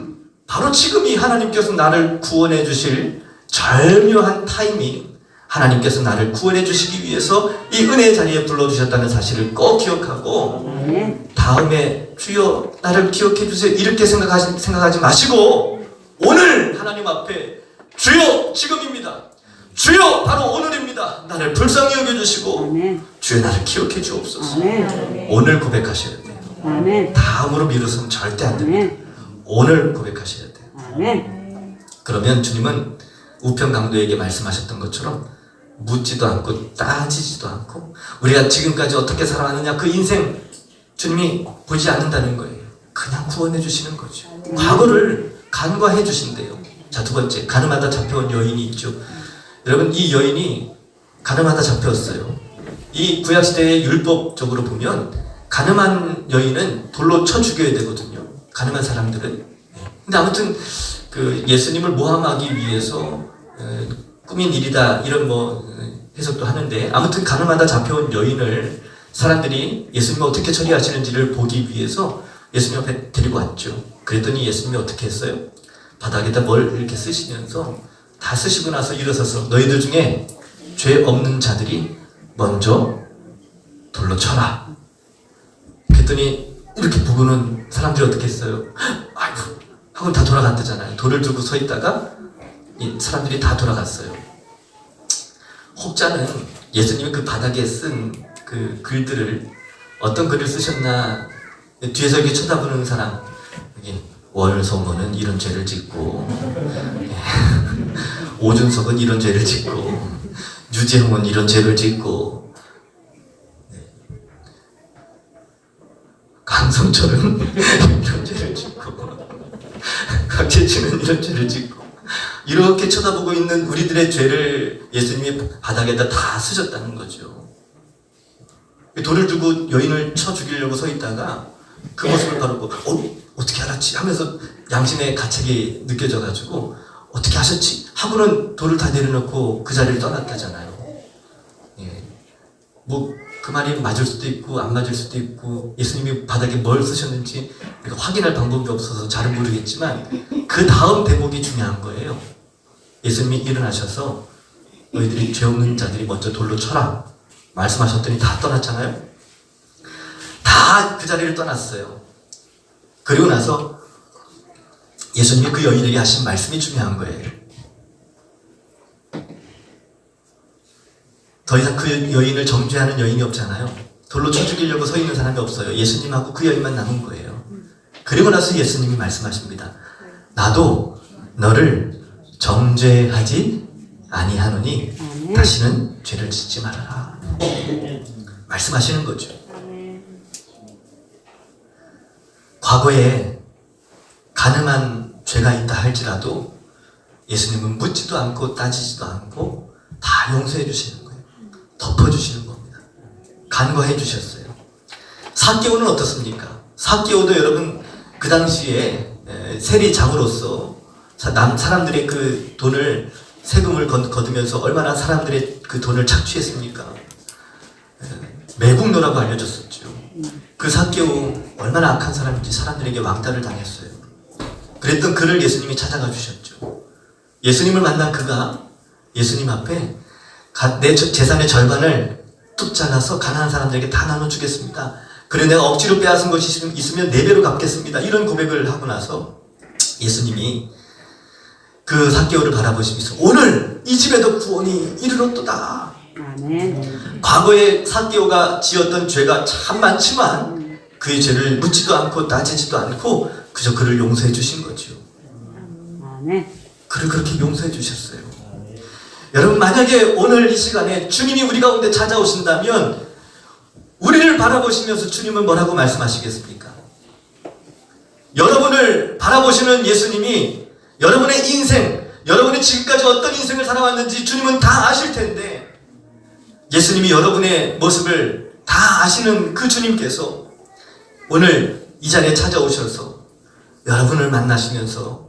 바로 지금이 하나님께서 나를 구원해 주실 절묘한 타이밍, 하나님께서 나를 구원해 주시기 위해서 이 은혜의 자리에 불러주셨다는 사실을 꼭 기억하고 다음에 주여 나를 기억해 주세요 이렇게 생각하지 마시고 오늘 하나님 앞에 주여 지금입니다. 주여 바로 오늘입니다. 나를 불쌍히 여겨주시고 주여 나를 기억해 주옵소서. 오늘 고백하셔야 돼요. 다음으로 미루서는 절대 안 됩니다. 오늘 고백하셔야 돼요. 그러면 주님은 우편강도에게 말씀하셨던 것처럼 묻지도 않고 따지지도 않고 우리가 지금까지 어떻게 살아왔느냐 그 인생 주님이 보지 않는다는 거예요. 그냥 구원해 주시는 거죠. 과거를 간과해 주신대요. 자, 두 번째 가늠하다 잡혀온 여인이 있죠. 여러분 이 여인이 가늠하다 잡혔어요. 이 구약시대의 율법적으로 보면 가늠한 여인은 돌로 쳐 죽여야 되거든요. 가늠한 사람들은. 근데 아무튼 예수님을 모함하기 위해서 꾸민 일이다 이런 해석도 하는데 아무튼 가늠하다 잡혀온 여인을 사람들이 예수님이 어떻게 처리하시는지를 보기 위해서 예수님 앞에 데리고 왔죠. 그랬더니 예수님이 어떻게 했어요? 바닥에다 뭘 이렇게 쓰시면서 다 쓰시고 나서 일어서서 너희들 중에 죄 없는 자들이 먼저 돌로 쳐라. 그랬더니 이렇게 보고는 사람들이 어떻게 했어요? 아이고 하고 다 돌아갔다잖아요. 돌을 들고 서 있다가 이 사람들이 다 돌아갔어요. 혹자는 예수님이 그 바닥에 쓴 그 글들을 어떤 글을 쓰셨나 뒤에서 이렇게 쳐다보는 사람 여기 월성호는 이런 죄를 짓고 오준석은 이런 죄를 짓고 유재홍은 이런 죄를 짓고 강성철은 이런 죄를 짓고 박재춘은 이런 죄를 짓고 이렇게 쳐다보고 있는 우리들의 죄를 예수님이 바닥에다 다 쓰셨다는 거죠. 돌을 두고 여인을 쳐 죽이려고 서 있다가 그 모습을 바로 보고 어떻게 알았지? 하면서 양심의 가책이 느껴져가지고 어떻게 하셨지? 하고는 돌을 다 내려놓고 그 자리를 떠났다잖아요. 예. 뭐 그 말이 맞을 수도 있고 안 맞을 수도 있고 예수님이 바닥에 뭘 쓰셨는지 우리가 확인할 방법이 없어서 잘은 모르겠지만 그 다음 대목이 중요한 거예요. 예수님이 일어나셔서 너희들이 죄 없는 자들이 먼저 돌로 쳐라 말씀하셨더니 다 떠났잖아요. 다 그 자리를 떠났어요. 그리고 나서 예수님이 그 여인에게 하신 말씀이 중요한 거예요. 더 이상 그 여인을 정죄하는 여인이 없잖아요. 돌로 쳐 죽이려고 서 있는 사람이 없어요. 예수님하고 그 여인만 남은 거예요. 그리고 나서 예수님이 말씀하십니다. 나도 너를 정죄하지 아니하노니 다시는 죄를 짓지 말아라. 말씀하시는 거죠. 과거에 가늠한 죄가 있다 할지라도 예수님은 묻지도 않고 따지지도 않고 다 용서해 주시는 거예요. 덮어주시는 겁니다. 간과해 주셨어요. 삭개오는 어떻습니까? 삭개오도 여러분 그 당시에 세리장으로서 사람들의 그 돈을 세금을 거두면서 얼마나 사람들의 그 돈을 착취했습니까? 매국노라고 알려졌었죠. 그 삭개오 얼마나 악한 사람인지 사람들에게 왕따를 당했어요. 그랬던 그를 예수님이 찾아가 주셨죠. 예수님을 만난 그가 예수님 앞에 내 재산의 절반을 뚝 잘라서 가난한 사람들에게 다 나눠주겠습니다. 그래 내가 억지로 빼앗은 것이 있으면 4배로 갚겠습니다. 이런 고백을 하고 나서 예수님이 그 삭개오를 바라보시면서 오늘 이 집에도 구원이 이르렀도다. 아멘. 과거에 삭개오가 지었던 죄가 참 많지만 그의 죄를 묻지도 않고 따지지도 않고 그저 그를 용서해 주신 거죠. 아멘. 그를 그렇게 용서해 주셨어요. 여러분 만약에 오늘 이 시간에 주님이 우리 가운데 찾아오신다면 우리를 바라보시면서 주님은 뭐라고 말씀하시겠습니까? 여러분을 바라보시는 예수님이 여러분의 인생, 여러분이 지금까지 어떤 인생을 살아왔는지 주님은 다 아실 텐데 예수님이 여러분의 모습을 다 아시는 그 주님께서 오늘 이 자리에 찾아오셔서 여러분을 만나시면서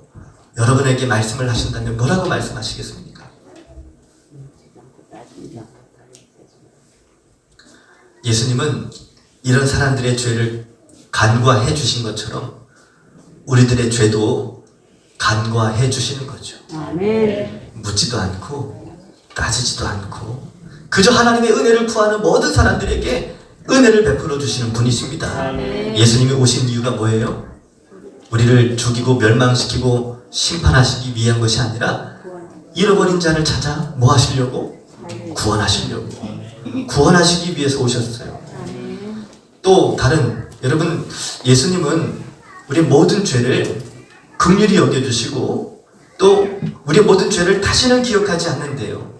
여러분에게 말씀을 하신다면 뭐라고 말씀하시겠습니까? 예수님은 이런 사람들의 죄를 간과해 주신 것처럼 우리들의 죄도 간과해 주시는 거죠. 아멘. 묻지도 않고 따지지도 않고 그저 하나님의 은혜를 구하는 모든 사람들에게 은혜를 베풀어 주시는 분이십니다. 예수님이 오신 이유가 뭐예요? 우리를 죽이고 멸망시키고 심판하시기 위한 것이 아니라 잃어버린 자를 찾아 뭐 하시려고? 구원하시려고. 구원하시기 위해서 오셨어요. 또 다른 여러분 예수님은 우리 모든 죄를 긍휼히 여겨주시고 또 우리의 모든 죄를 다시는 기억하지 않는데요.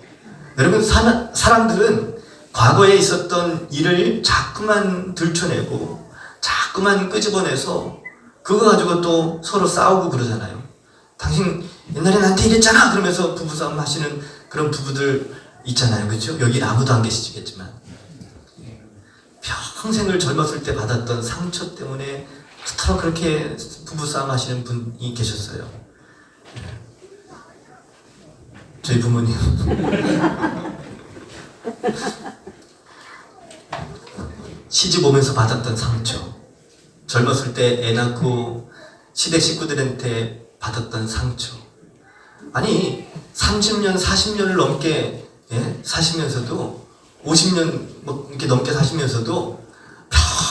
여러분 사람들은 과거에 있었던 일을 자꾸만 들춰내고 자꾸만 끄집어내서 그거 가지고 또 서로 싸우고 그러잖아요. 당신 옛날에 나한테 이랬잖아 그러면서 부부싸움 하시는 그런 부부들 있잖아요. 그렇죠? 여기 아무도 안 계시겠지만 평생을 젊었을 때 받았던 상처 때문에 그토록 그렇게 부부싸움 하시는 분이 계셨어요. 저희 부모님 시집 오면서 받았던 상처, 젊었을 때 애 낳고 시댁 식구들한테 받았던 상처. 아니 30년, 40년을 넘게 사시면서도 50년 뭐 이렇게 넘게 사시면서도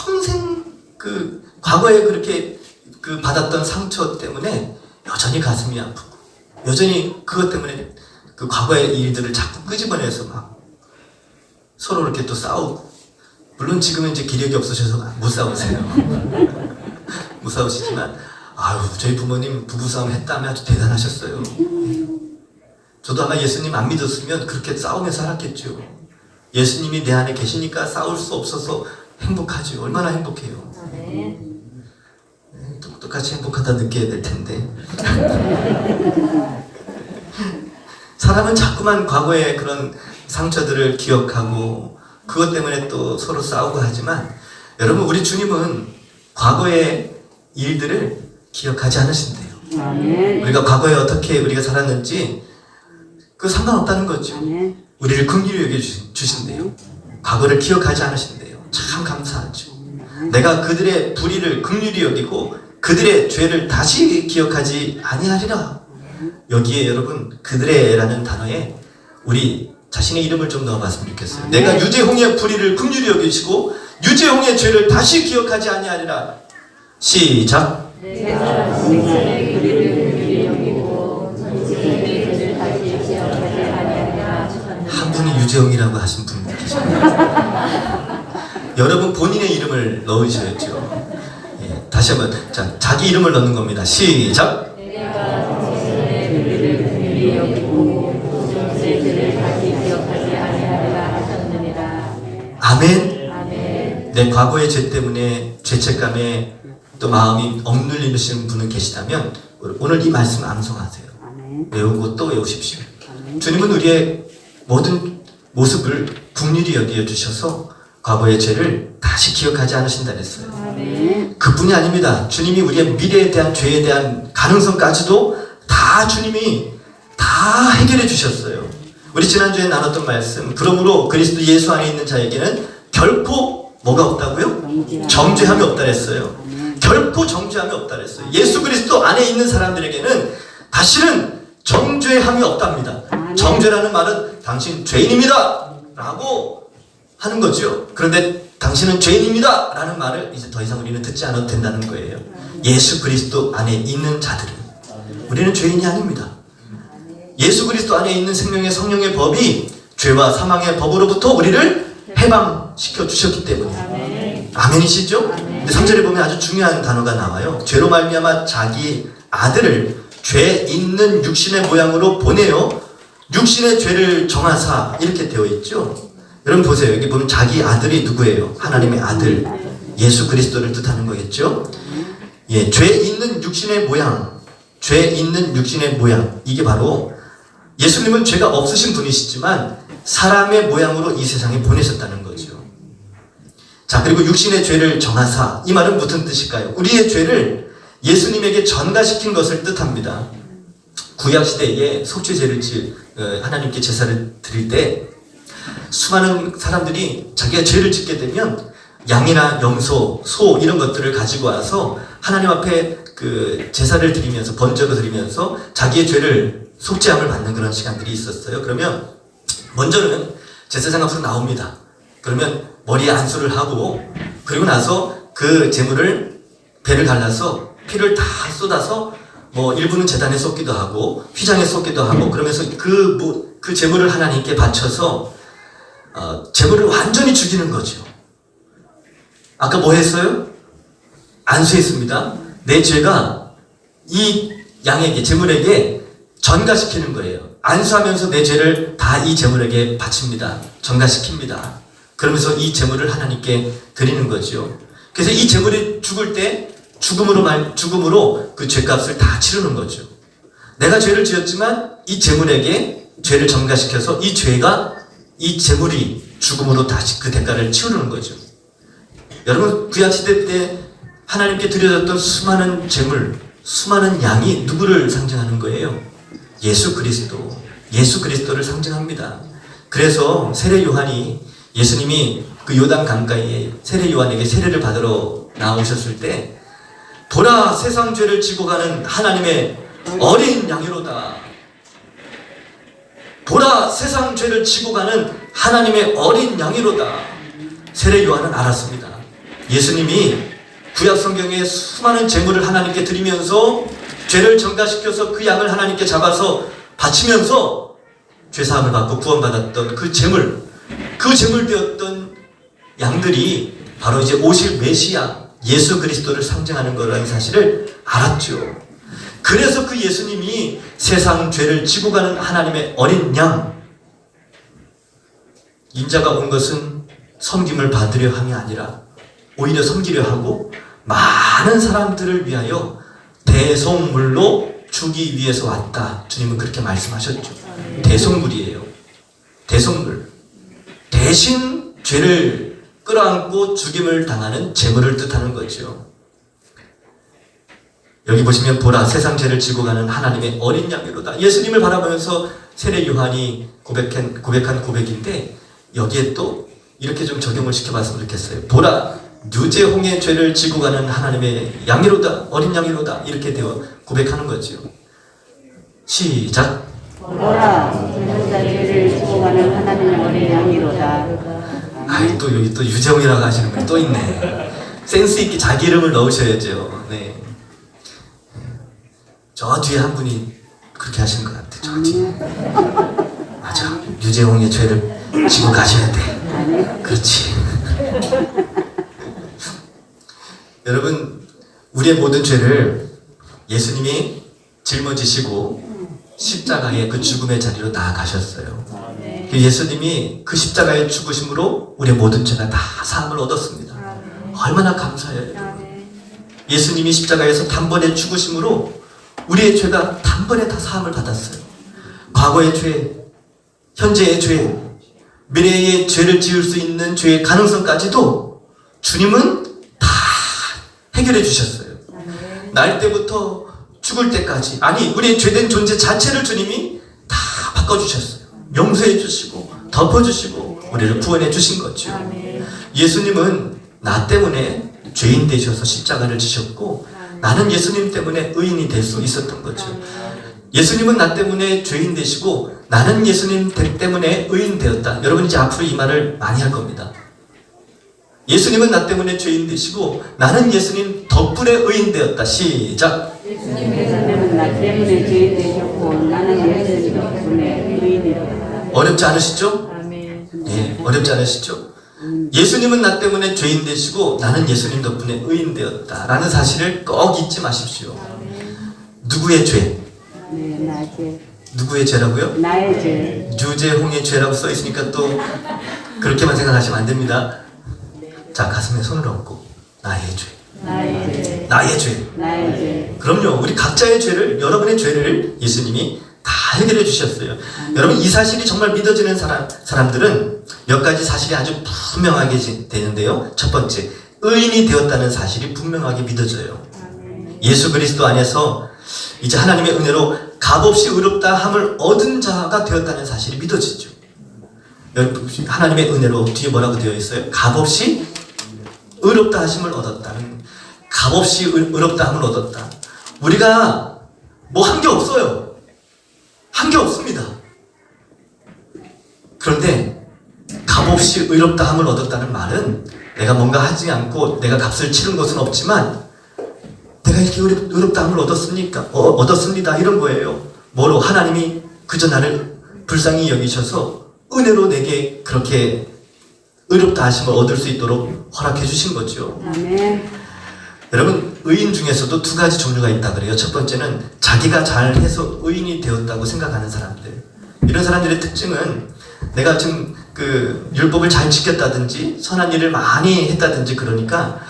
평생 그 과거에 그렇게 그 받았던 상처 때문에 여전히 가슴이 아프고 여전히 그것 때문에 그 과거의 일들을 자꾸 끄집어내서 막 서로 이렇게 또 싸우고 물론 지금은 이제 기력이 없으셔서 못 싸우세요. 못 싸우시지만 아유 저희 부모님 부부싸움 했다면 아주 대단하셨어요. 저도 아마 예수님 안 믿었으면 그렇게 싸우면서 살았겠죠. 예수님이 내 안에 계시니까 싸울 수 없어서 행복하죠. 얼마나 행복해요. 똑같이 행복하다 느껴야 될 텐데. 사람은 자꾸만 과거의 그런 상처들을 기억하고 그것 때문에 또 서로 싸우고 하지만 여러분 우리 주님은 과거의 일들을 기억하지 않으신대요. 아멘. 우리가 과거에 어떻게 우리가 살았는지 그 상관없다는 거죠. 아멘. 우리를 긍휼히 여겨 주신대요. 과거를 기억하지 않으신대요. 참 감사하죠. 내가 그들의 불의를 긍휼히 여기고 그들의 죄를 다시 기억하지 아니하리라. 여기에 여러분 그들의라는 단어에 우리 자신의 이름을 좀 넣어봤으면 좋겠어요. 내가 유재홍의 불의를 긍휼히 여기시고 유재홍의 죄를 다시 기억하지 아니하리라. 시작. 내가 생선의 그리를 긍휼히 여기고 전지의 죄를 다시 기억하지 아니하리라 하셨느니라. 한 분이 유재홍이라고 하신 분 계십니다. 여러분 본인의 이름을 넣으셔야죠. 예, 다시 한번 자기 이름을 넣는 겁니다. 시작. 내가 생선의 그리를 긍휼히 여기고 전지의 죄를 다시 기억하지 아니하리라 하셨느니라. 아멘. 아멘. 내 과거의 죄 때문에 죄책감에 또 마음이 억눌리시는 분은 계시다면 오늘 이 말씀 암송하세요. 아멘. 외우고 또 외우십시오. 아멘. 주님은 우리의 모든 모습을 긍휼히 여겨 주셔서 과거의 죄를 다시 기억하지 않으신다 그랬어요. 아멘. 그뿐이 아닙니다. 주님이 우리의 미래에 대한 죄에 대한 가능성까지도 다 주님이 다 해결해 주셨어요. 우리 지난주에 나눴던 말씀, 그러므로 그리스도 예수 안에 있는 자에게는 결코 뭐가 없다고요? 정죄함이 없다 그랬어요. 결코 정죄함이 없다 그랬어요. 예수 그리스도 안에 있는 사람들에게는 다시는 정죄함이 없답니다. 정죄라는 말은 당신 죄인입니다 라고 하는 거죠. 그런데 당신은 죄인입니다 라는 말을 이제 더 이상 우리는 듣지 않아도 된다는 거예요. 예수 그리스도 안에 있는 자들은 우리는 죄인이 아닙니다. 예수 그리스도 안에 있는 생명의 성령의 법이 죄와 사망의 법으로부터 우리를 해방시켜 주셨기 때문에 아멘이시죠? 근데 3절에 보면 아주 중요한 단어가 나와요. 죄로 말미암아 자기 아들을 죄 있는 육신의 모양으로 보내어 육신의 죄를 정하사 이렇게 되어 있죠. 여러분 보세요. 여기 보면 자기 아들이 누구예요? 하나님의 아들 예수 그리스도를 뜻하는 거겠죠. 예, 죄 있는 육신의 모양, 죄 있는 육신의 모양, 이게 바로 예수님은 죄가 없으신 분이시지만 사람의 모양으로 이 세상에 보내셨다는 거죠. 자, 그리고 육신의 죄를 정하사, 이 말은 무슨 뜻일까요? 우리의 죄를 예수님에게 전가시킨 것을 뜻합니다. 구약시대에 속죄제를 하나님께 제사를 드릴 때 수많은 사람들이 자기가 죄를 짓게 되면 양이나 염소, 소 이런 것들을 가지고 와서 하나님 앞에 그 제사를 드리면서 번제로 드리면서 자기의 죄를 속죄함을 받는 그런 시간들이 있었어요. 그러면 먼저는 제사장 앞으로 나옵니다. 그러면 머리에 안수를 하고 그리고 나서 그 제물을 배를 갈라서 피를 다 쏟아서 뭐 일부는 제단에 쏟기도 하고 휘장에 쏟기도 하고 그러면서 그 제물을 하나님께 바쳐서 제물을 완전히 죽이는 거죠. 아까 뭐 했어요? 안수했습니다. 내 죄가 이 양에게 제물에게 전가시키는 거예요. 안수하면서 내 죄를 다 이 제물에게 바칩니다. 전가시킵니다. 그러면서 이 제물을 하나님께 드리는 거죠. 그래서 이 제물이 죽을 때 죽음으로 그 죄값을 다 치르는 거죠. 내가 죄를 지었지만 이 제물에게 죄를 전가시켜서 이 죄가 이 제물이 죽음으로 다시 그 대가를 치르는 거죠. 여러분 구약시대 때 하나님께 드려졌던 수많은 제물, 수많은 양이 누구를 상징하는 거예요? 예수 그리스도를 상징합니다. 그래서 세례 요한이 예수님이 그 요단 강가에 세례 요한에게 세례를 받으러 나오셨을 때 보라 세상 죄를 지고 가는 하나님의 어린 양이로다. 보라 세상 죄를 지고 가는 하나님의 어린 양이로다. 세례 요한은 알았습니다. 예수님이 구약 성경에 수많은 제물을 하나님께 드리면서 죄를 전가시켜서 그 양을 하나님께 잡아서 바치면서 죄사함을 받고 구원받았던 그 제물 되었던 양들이 바로 이제 오실 메시아 예수 그리스도를 상징하는 거라는 사실을 알았죠. 그래서 그 예수님이 세상 죄를 지고 가는 하나님의 어린 양, 인자가 온 것은 섬김을 받으려 함이 아니라 오히려 섬기려 하고 많은 사람들을 위하여 대속물로 주기 위해서 왔다. 주님은 그렇게 말씀하셨죠. 대속물이에요. 대속물. 대신 죄를 끌어안고 죽임을 당하는 제물을 뜻하는 거죠. 여기 보시면 보라 세상 죄를 지고 가는 하나님의 어린 양이로다. 예수님을 바라보면서 세례 요한이 고백한 고백인데 여기에 또 이렇게 좀 적용을 시켜봤으면 좋겠어요. 보라 유재홍의 죄를 지고 가는 하나님의 양이로다. 어린 양이로다. 이렇게 되어 고백하는 거죠. 시작. 보라 죄는 자를 지고 가는 하나님의 어린 양이로다. 아이 또 여기 또 유재홍이라고 하시는 분이 또 있네. 센스 있게 자기 이름을 넣으셔야죠. 네. 저 뒤에 한 분이 그렇게 하시는 것 같아. 저 뒤에. 맞아. 유재홍의 죄를 지고 가셔야 돼. 그렇지. 여러분, 우리의 모든 죄를 예수님이 짊어지시고 십자가의 그 죽음의 자리로 나아가셨어요. 그 예수님이 그 십자가의 죽으심으로 우리의 모든 죄가 다 사함을 얻었습니다. 얼마나 감사해요. 예수님이 십자가에서 단번에 죽으심으로 우리의 죄가 단번에 다 사함을 받았어요. 과거의 죄, 현재의 죄, 미래의 죄를 지을 수 있는 죄의 가능성까지도 주님은 다 해결해 주셨어요. 날 때부터 죽을 때까지, 아니 우리의 죄된 존재 자체를 주님이 다 바꿔주셨어요. 용서해 주시고 덮어주시고 우리를 구원해 주신 거죠. 예수님은 나 때문에 죄인 되셔서 십자가를 지셨고 나는 예수님 때문에 의인이 될 수 있었던 거죠. 예수님은 나 때문에 죄인 되시고 나는 예수님 때문에 의인 되었다. 여러분 이제 앞으로 이 말을 많이 할 겁니다. 예수님은 나 때문에 죄인 되시고 나는 예수님 덕분에 의인 되었다. 시작. 예수님은 나 때문에 죄인 되셨고 나는 예수님 덕분에 의인이 되었다. 어렵지 않으시죠? 아멘. 예, 어렵지 않으시죠? 예수님은 나 때문에 죄인 되시고 나는 예수님 덕분에 의인 되었다 라는 사실을 꼭 잊지 마십시오. 누구의 죄? 네, 나의 죄. 누구의 죄라고요? 나의 죄. 유재홍의 죄라고 써 있으니까 또 그렇게만 생각하시면 안 됩니다. 자, 가슴에 손을 얹고 나의 죄. 나의 죄. 나의 죄. 나의 죄. 그럼요. 우리 각자의 죄를, 여러분의 죄를 예수님이 다 해결해 주셨어요. 여러분 이 사실이 정말 믿어지는 사람들은 몇 가지 사실이 아주 분명하게 되는데요. 첫 번째, 의인이 되었다는 사실이 분명하게 믿어져요. 예수 그리스도 안에서 이제 하나님의 은혜로 값없이 의롭다 함을 얻은 자가 되었다는 사실이 믿어지죠. 하나님의 은혜로 뒤에 뭐라고 되어 있어요? 값없이 의롭다 하심을 얻었다는, 값없이 의롭다 함을 얻었다. 우리가 뭐 한 게 없어요. 한 게 없습니다. 그런데 값없이 의롭다 함을 얻었다는 말은 내가 뭔가 하지 않고 내가 값을 치른 것은 없지만 내가 이렇게 의롭다 함을 얻었습니다. 이런 거예요. 뭐로? 하나님이 그저 나를 불쌍히 여기셔서 은혜로 내게 그렇게 의롭다 하심을 얻을 수 있도록 허락해 주신 거죠. 아멘. 여러분 의인 중에서도 두 가지 종류가 있다 그래요. 첫 번째는 자기가 잘해서 의인이 되었다고 생각하는 사람들. 이런 사람들의 특징은 내가 지금 그 율법을 잘 지켰다든지 선한 일을 많이 했다든지 그러니까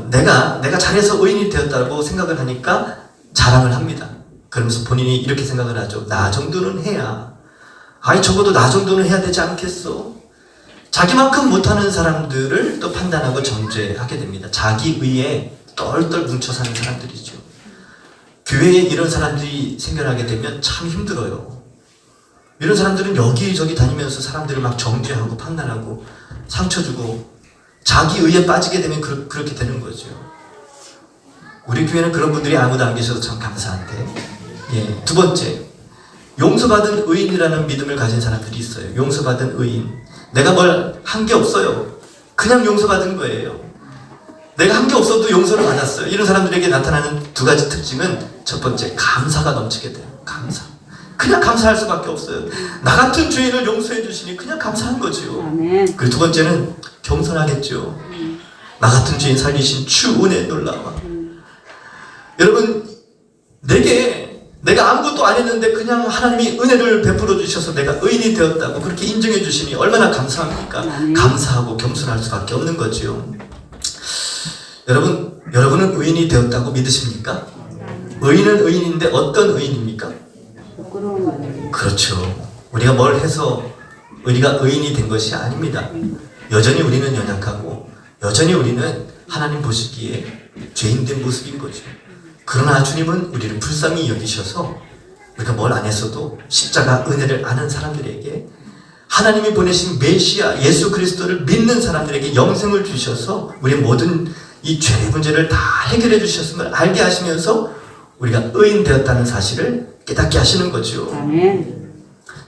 내가 잘해서 의인이 되었다고 생각을 하니까 자랑을 합니다. 그러면서 본인이 이렇게 생각을 하죠. 나 정도는 해야, 아이 적어도 나 정도는 해야 되지 않겠어? 자기만큼 못하는 사람들을 또 판단하고 정죄하게 됩니다. 자기 의에 똘똘 뭉쳐 사는 사람들이죠. 교회에 이런 사람들이 생겨나게 되면 참 힘들어요. 이런 사람들은 여기저기 다니면서 사람들을 막 정죄하고 판단하고 상처 주고 자기 의에 빠지게 되면 그렇게 되는 거죠. 우리 교회는 그런 분들이 아무도 안 계셔서 참 감사한데. 예, 두 번째, 용서받은 의인이라는 믿음을 가진 사람들이 있어요. 용서받은 의인. 내가 뭘 한 게 없어요. 그냥 용서받은 거예요. 내가 한 게 없어도 용서를 받았어요. 이런 사람들에게 나타나는 두 가지 특징은 첫 번째, 감사가 넘치게 돼요. 감사. 그냥 감사할 수밖에 없어요. 나 같은 죄인을 용서해 주시니 그냥 감사한 거지요. 아멘. 그리고 두 번째는 겸손하겠죠. 나 같은 죄인 살리신 주 은혜에 놀라워. 여러분, 내가 아무것도 안 했는데 그냥 하나님이 은혜를 베풀어 주셔서 내가 의인이 되었다고 그렇게 인정해 주시니 얼마나 감사합니까? 감사하고 겸손할 수밖에 없는 거지요. 여러분은 의인이 되었다고 믿으십니까? 의인은 의인인데 어떤 의인입니까? 부끄러운 말. 그렇죠. 우리가 뭘 해서 우리가 의인이 된 것이 아닙니다. 여전히 우리는 연약하고 여전히 우리는 하나님 보시기에 죄인된 모습인 거죠. 그러나 주님은 우리를 불쌍히 여기셔서 우리가 뭘 안 했어도 십자가 은혜를 아는 사람들에게 하나님이 보내신 메시아 예수 그리스도를 믿는 사람들에게 영생을 주셔서 우리의 모든 이 죄의 문제를 다 해결해 주셨음을 알게 하시면서 우리가 의인 되었다는 사실을 깨닫게 하시는 거죠. 아멘.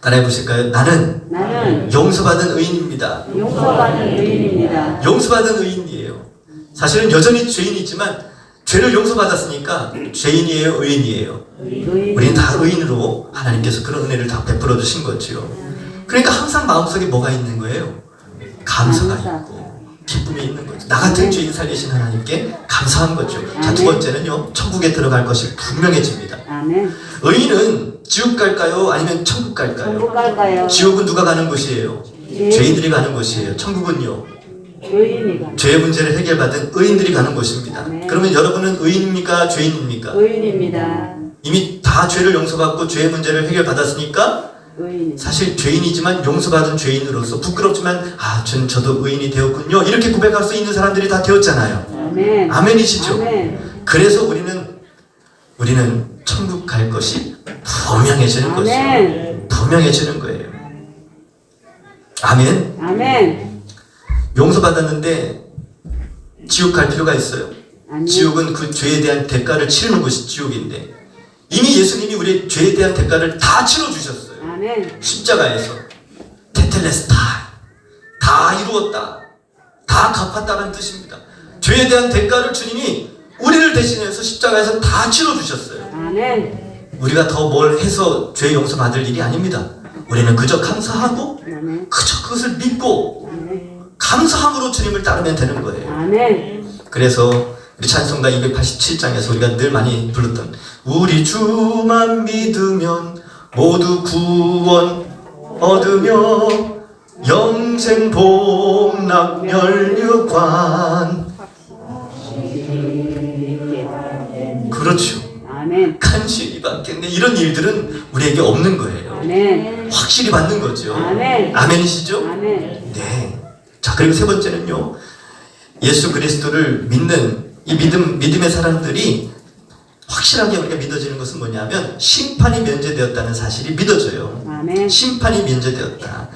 따라해 보실까요? 나는 용서받은 의인입니다. 용서받은 의인입니다. 용서받은 의인이에요. 사실은 여전히 죄인이지만 죄를 용서받았으니까 죄인이에요, 의인이에요? 우리는 다 의인으로 하나님께서 그런 은혜를 다 베풀어 주신 거지요. 그러니까 항상 마음속에 뭐가 있는 거예요? 감사가 있고 기쁨이 있는 거죠. 나 같은 죄인 살리신 하나님께 감사한 거죠. 자, 두 번째는요, 천국에 들어갈 것이 분명해집니다. 아멘. 의인은 지옥 갈까요? 아니면 천국 갈까요? 천국 갈까요? 지옥은 누가 가는 곳이에요? 죄인들이 가는 곳이에요. 천국은요? 의인이가. 죄의 문제를 해결받은 의인들이 가는 곳입니다. 그러면 여러분은 의인입니까? 죄인입니까? 의인입니다. 이미 다 죄를 용서받고 죄의 문제를 해결받았으니까 의인. 사실 죄인이지만 용서받은 죄인으로서 부끄럽지만 저도 의인이 되었군요. 이렇게 고백할 수 있는 사람들이 다 되었잖아요. 아멘. 아멘이시죠? 아멘. 그래서 우리는 천국 갈 것이 분명해지는 아멘. 것이에요. 분명해지는 거예요. 아멘. 아멘. 용서받았는데 지옥 갈 필요가 있어요? 아멘. 지옥은 그 죄에 대한 대가를 치르는 곳이 지옥인데 이미 예수님이 우리의 죄에 대한 대가를 다 치러주셨어요. 아멘. 십자가에서 테텔레스타이 다 이루었다, 다 갚았다는 뜻입니다. 죄에 대한 대가를 주님이 우리를 대신해서 십자가에서 다 치러주셨어요. 아멘. 우리가 더 뭘 해서 죄 용서 받을 일이 아닙니다. 우리는 그저 감사하고 아멘. 그저 그것을 믿고 아멘. 감사함으로 주님을 따르면 되는 거예요. 아멘. 그래서 우리 찬송가 287장에서 우리가 늘 많이 불렀던 우리 주만 믿으면 모두 구원 얻으며 영생 복락 멸류관. 그렇죠. 아멘. 간신히 받겠네. 이런 일들은 우리에게 없는 거예요. 아멘. 확실히 받는 거죠. 아멘. 아멘이시죠? 아멘. 네. 자, 그리고 세 번째는요, 예수 그리스도를 믿는 이 믿음의 사람들이 확실하게 우리가 믿어지는 것은 뭐냐면 심판이 면제되었다는 사실이 믿어져요. 아멘. 심판이 면제되었다.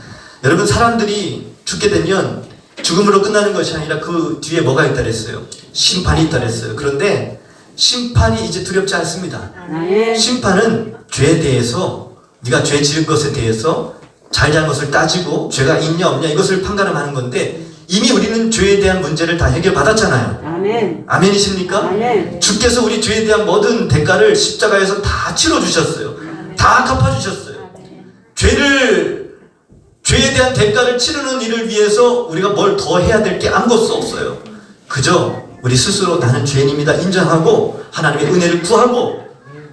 여러분, 사람들이 죽게 되면 죽음으로 끝나는 것이 아니라 그 뒤에 뭐가 있다 그랬어요? 심판이 있다 그랬어요. 그런데 심판이 이제 두렵지 않습니다. 아멘. 심판은 죄에 대해서, 네가 죄 지은 것에 대해서 잘잘못을 따지고 죄가 있냐 없냐 이것을 판가름하는 건데 이미 우리는 죄에 대한 문제를 다 해결받았잖아요. 아멘. 아멘이십니까? 아멘. 주께서 우리 죄에 대한 모든 대가를 십자가에서 다 치러주셨어요. 다 갚아주셨어요. 죄에 대한 대가를 치르는 일을 위해서 우리가 뭘 더 해야 될 게 아무것도 없어요. 그저 우리 스스로 나는 죄인입니다 인정하고 하나님의 은혜를 구하고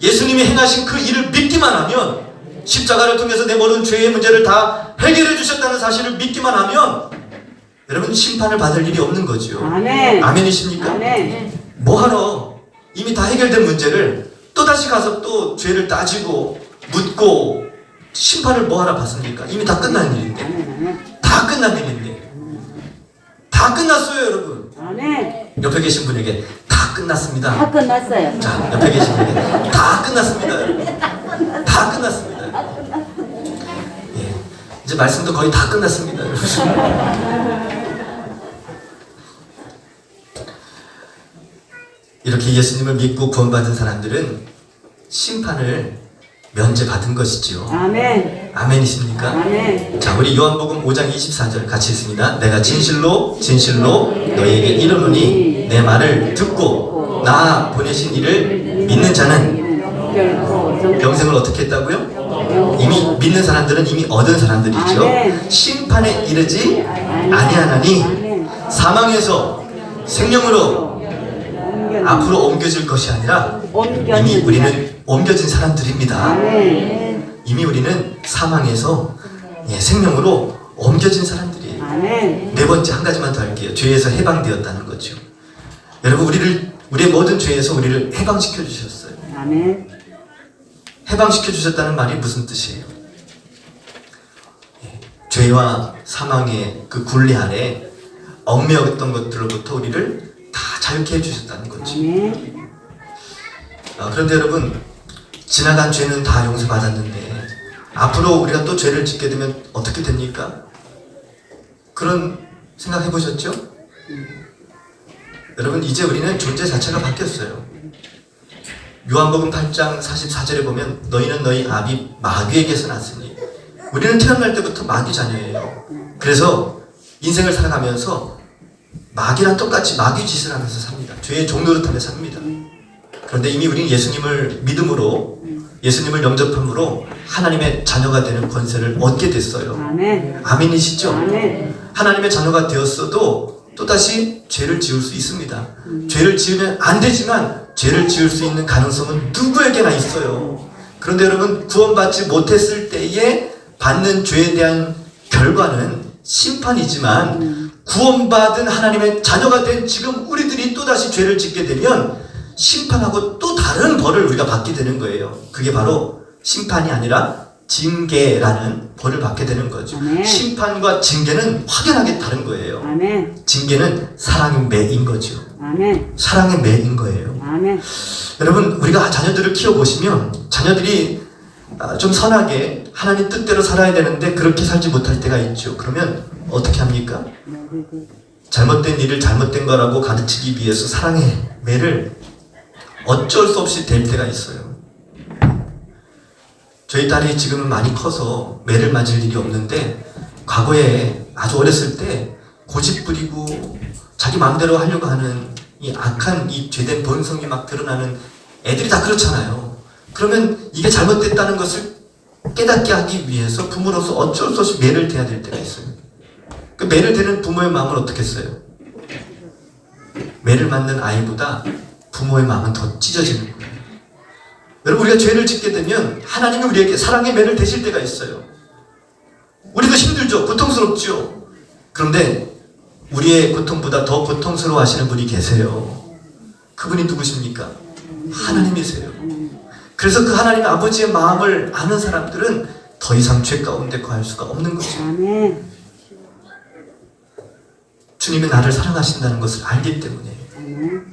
예수님이 행하신 그 일을 믿기만 하면, 십자가를 통해서 내 모든 죄의 문제를 다 해결해 주셨다는 사실을 믿기만 하면 여러분 심판을 받을 일이 없는 거죠. 아멘. 아멘이십니까? 아멘. 뭐하러 이미 다 해결된 문제를 또다시 가서 또 죄를 따지고 묻고 심판을 뭐하러 받습니까? 이미 다 끝난 일인데. 아멘. 다 끝난 일인데. 다 끝났어요, 여러분. 아멘. 옆에 계신 분에게 다 끝났습니다. 다 끝났어요. 자, 옆에 계신 분에게 다 끝났습니다, 여러분. 다 끝났습니다. 예, 이제 말씀도 거의 다 끝났습니다, 여러분. 이렇게 예수님을 믿고 구원받은 사람들은 심판을 면제받은 것이죠. 아멘. 아멘이십니까? 아멘. 자, 우리 요한복음 5장 24절 같이 읽습니다. 내가 진실로 진실로 너희에게 이르노니 내 말을 듣고 나 보내신 이를 믿는 자는 결코 영생을 어떻게 했다고요? 이미 믿는 사람들은 이미 얻은 사람들이죠. 아멘. 심판에 이르지 아니하나니 사망에서 생명으로 앞으로 옮겨질 것이 아니라 이미 우리는 옮겨진 사람들입니다. 아멘. 이미 우리는 사망에서 생명으로 옮겨진 사람들이에요. 아멘. 네 번째 한 가지만 더 할게요. 죄에서 해방되었다는 거죠. 여러분 우리의 모든 죄에서 우리를 해방시켜 주셨어요. 아멘. 해방시켜 주셨다는 말이 무슨 뜻이에요? 죄와 사망의 그 굴레 아래 얽매였던 것들로부터 우리를 다 자유케 해주셨다는 거죠. 아멘. 그런데 여러분 지나간 죄는 다 용서받았는데 앞으로 우리가 또 죄를 짓게 되면 어떻게 됩니까? 그런 생각 해보셨죠? 여러분 이제 우리는 존재 자체가 바뀌었어요. 요한복음 8장 44절에 보면 너희는 너희 아비 마귀에게서 났으니 우리는 태어날 때부터 마귀 자녀예요. 그래서 인생을 살아가면서 마귀랑 똑같이 마귀 짓을 하면서 삽니다. 죄의 종노릇하며 삽니다. 그런데 이미 우리는 예수님을 믿음으로 예수님을 영접함으로 하나님의 자녀가 되는 권세를 얻게 됐어요. 아멘. 아멘이시죠? 아멘. 하나님의 자녀가 되었어도 또다시 죄를 지을 수 있습니다. 죄를 지으면 안 되지만 죄를 지을 수 있는 가능성은 누구에게나 있어요. 그런데 여러분 구원받지 못했을 때에 받는 죄에 대한 결과는 심판이지만 구원받은 하나님의 자녀가 된 지금 우리들이 또다시 죄를 짓게 되면 심판하고 또 다른 벌을 우리가 받게 되는 거예요. 그게 바로 심판이 아니라 징계라는 벌을 받게 되는 거죠. 아멘. 심판과 징계는 확연하게 다른 거예요. 아멘. 징계는 사랑의 매인 거죠. 아멘. 사랑의 매인 거예요. 아멘. 여러분 우리가 자녀들을 키워보시면 자녀들이 좀 선하게 하나님 뜻대로 살아야 되는데 그렇게 살지 못할 때가 있죠. 그러면 어떻게 합니까? 잘못된 일을 잘못된 거라고 가르치기 위해서 사랑의 매를 어쩔 수 없이 댈 때가 있어요. 저희 딸이 지금은 많이 커서 매를 맞을 일이 없는데 과거에 아주 어렸을 때 고집 부리고 자기 마음대로 하려고 하는 이 악한 이 죄된 본성이 막 드러나는 애들이 다 그렇잖아요. 그러면 이게 잘못됐다는 것을 깨닫게 하기 위해서 부모로서 어쩔 수 없이 매를 대야 될 때가 있어요. 그 매를 대는 부모의 마음은 어떻겠어요? 매를 맞는 아이보다 부모의 마음은 더 찢어지는 거예요. 여러분 우리가 죄를 짓게 되면 하나님이 우리에게 사랑의 매를 대실 때가 있어요. 우리도 힘들죠. 고통스럽죠. 그런데 우리의 고통보다 더 고통스러워 하시는 분이 계세요. 그분이 누구십니까? 하나님이세요. 그래서 그 하나님 아버지의 마음을 아는 사람들은 더 이상 죄 가운데 거할 수가 없는 거죠. 아멘. 주님이 나를 사랑하신다는 것을 알기 때문에 아멘.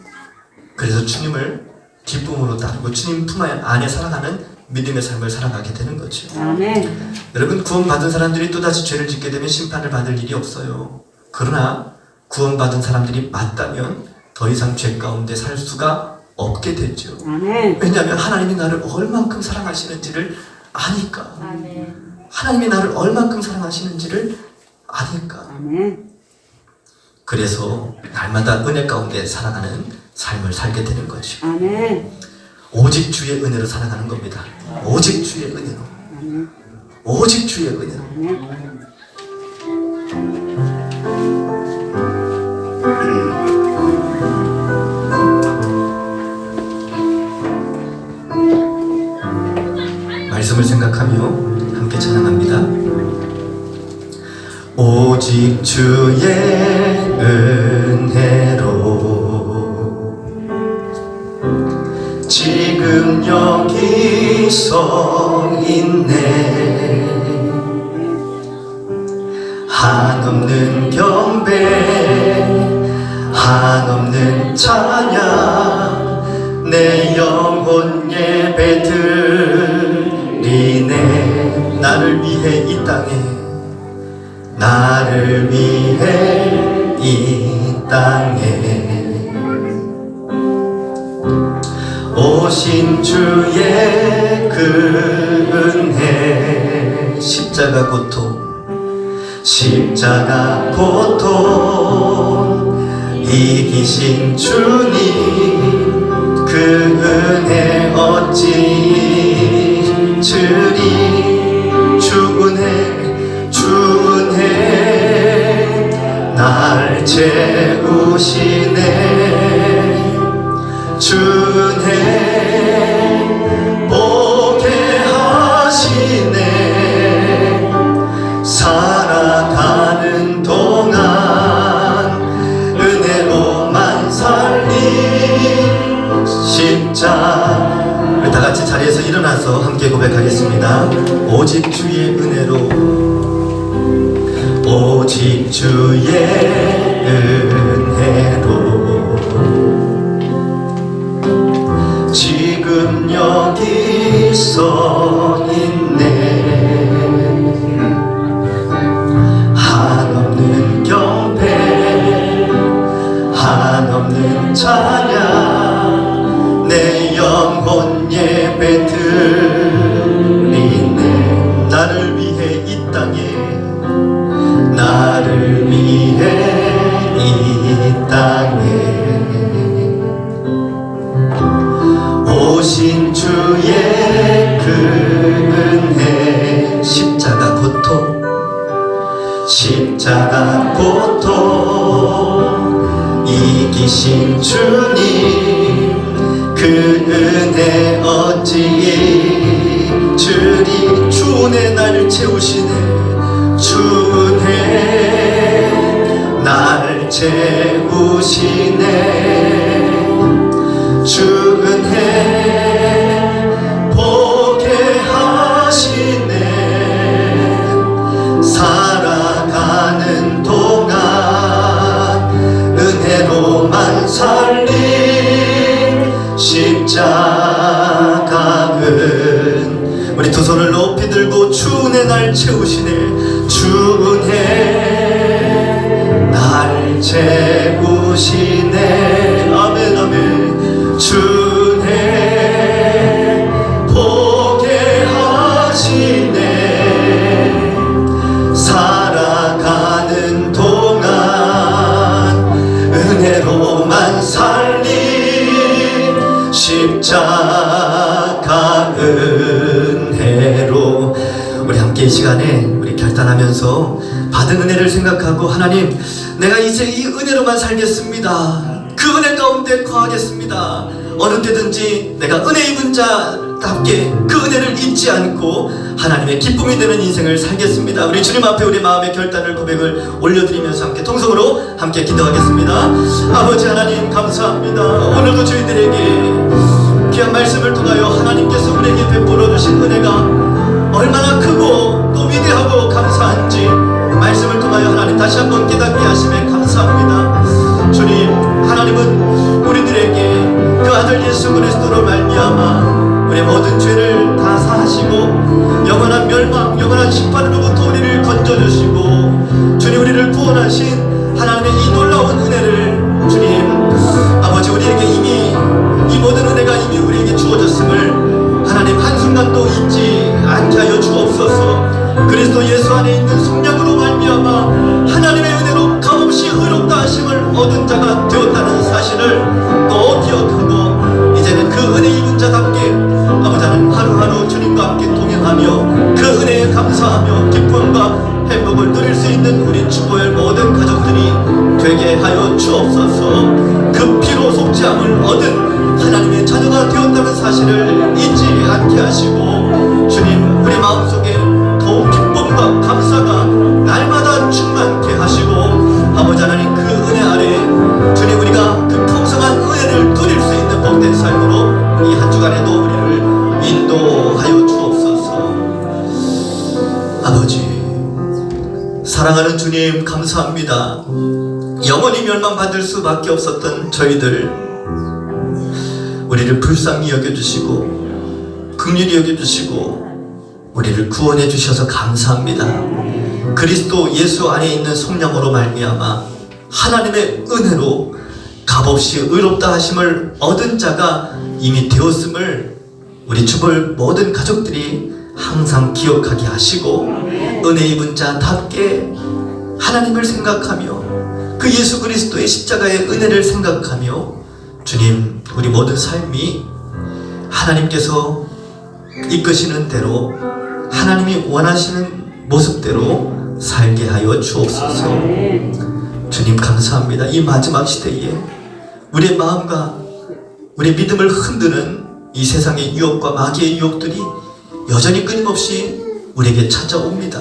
그래서 주님을 기쁨으로 따르고 주님 품 안에 살아가는 믿음의 삶을 살아가게 되는 거죠. 아멘. 여러분 구원받은 사람들이 또다시 죄를 짓게 되면 심판을 받을 일이 없어요. 그러나 구원받은 사람들이 맞다면 더 이상 죄 가운데 살 수가 없게 되죠. 아멘. 왜냐하면 하나님이 나를 얼만큼 사랑하시는지를 아니까. 아멘. 하나님이 나를 얼만큼 사랑하시는지를 아니까. 아멘. 그래서 날마다 은혜 가운데 살아가는 삶을 살게 되는 거죠. 아멘. 오직 주의 은혜로 살아가는 겁니다. 오직 주의 은혜로. 아멘. 오직 주의 은혜로. 아멘. 말씀을 생각하며 함께 찬양합니다. 오직 주의 은혜로 지금 여기 서 있네. 한없는 경배 한없는 찬양 내 영혼 예배 드리네. 나를 위해 이 땅에 나를 위해 이 땅에 오신 주의 그 은혜 십자가 고통 이기신 주님 그 은혜 어찌 잊으리. 날 채우시네 주네 보게 하시네 살아가는 동안 은혜로만 살리 십자 우리 다 같이 자리에서 일어나서 함께 고백하겠습니다. 오직 주의 은혜로 오직 주의 은혜로 지금 여기 서 있네 한없는 경배 한없는 찬양 내 영혼 예배 드리네 나를 위해 이 땅에 나를 위해 이 땅에 오신 주의 그 은혜 십자가 고통 이기신 주님 그 은혜 어찌 주리 주 은혜 날 채우시네 주 은혜 날 채우시네 주 은혜 보게 하시네 살아가는 동안 은혜로만 살린 십자가은 우리 두 손을 높이 들고 주 은혜 날 채우시네 주 은혜 날 채우시네 아멘 아멘 주 은혜 보게 하시네 살아가는 동안 은혜로만 살린 십자가 은혜로 우리 함께 이 시간에 우리 결단하면서 받은 은혜를 생각하고 하나님 내가 이제 이 은혜로만 살겠습니다 그 은혜 가운데 거하겠습니다 어느 때든지 내가 은혜 입은 자답게 그 은혜를 잊지 않고 하나님의 기쁨이 되는 인생을 살겠습니다 우리 주님 앞에 우리 마음의 결단을 고백을 올려드리면서 함께 통성으로 함께 기도하겠습니다 아버지 하나님 감사합니다 오늘도 저희들에게 귀한 말씀을 통하여 하나님께서 우리에게 베풀어 주신 은혜가 얼마나 크고 또 위대하고 감사한지 말씀을 통하여 하나님 다시 한번 깨닫게 하심에 감사합니다 주님 하나님은 우리들에게 그 아들 예수 그리스도로 말미암아 우리 모든 죄를 다 사하시고 영원한 멸망 영원한 심판으로부터 우리를 건져주시고 주님 우리를 구원하신 하나님의 이 놀라운 은혜를 주님 아버지 우리에게 이미 이 모든 은혜가 이미 우리에게 주어졌음을 하나님 한순간도 잊지 않게 하여 주옵소서 그리스도 예수 안에 있는 성령으로 말미암아 하나님의 은혜로 값없이 의롭다 하심을 얻은 자가 되었다는 사실을 또 기억하고 이제는 그 은혜 입은 자답게 아버지 하나님 하루하루 주님과 함께 동행하며 그 은혜에 감사하며 기쁨과 행복을 누릴 수 있는 우리 주보의 모든 가족들이 되게 하여 주옵소서 그 피로 속죄함을 얻은 하나님의 자녀가 되었다는 사실을 잊지 않게 하시고 주님 우리 마음속에 더욱 기쁨과 감사가 날마다 충만케 하시고 아버지 하나님 그 은혜 아래 주님 우리가 그 풍성한 은혜를 누릴 수 있는 복된 삶으로 이 한 주간에도 우리를 인도하여 주옵소서 아버지 사랑하는 주님 감사합니다 영원히 멸망받을 수밖에 없었던 저희들 우리를 불쌍히 여겨주시고 긍휼히 여겨주시고 우리를 구원해 주셔서 감사합니다 그리스도 예수 안에 있는 성령으로 말미암아 하나님의 은혜로 값없이 의롭다 하심을 얻은 자가 이미 되었음을 우리 주볼 모든 가족들이 항상 기억하게 하시고 은혜 입은 자답게 하나님을 생각하며 그 예수 그리스도의 십자가의 은혜를 생각하며 주님 우리 모든 삶이 하나님께서 이끄시는 대로 하나님이 원하시는 모습대로 살게 하여 주옵소서 주님 감사합니다. 이 마지막 시대에 우리의 마음과 우리의 믿음을 흔드는 이 세상의 유혹과 마귀의 유혹들이 여전히 끊임없이 우리에게 찾아옵니다.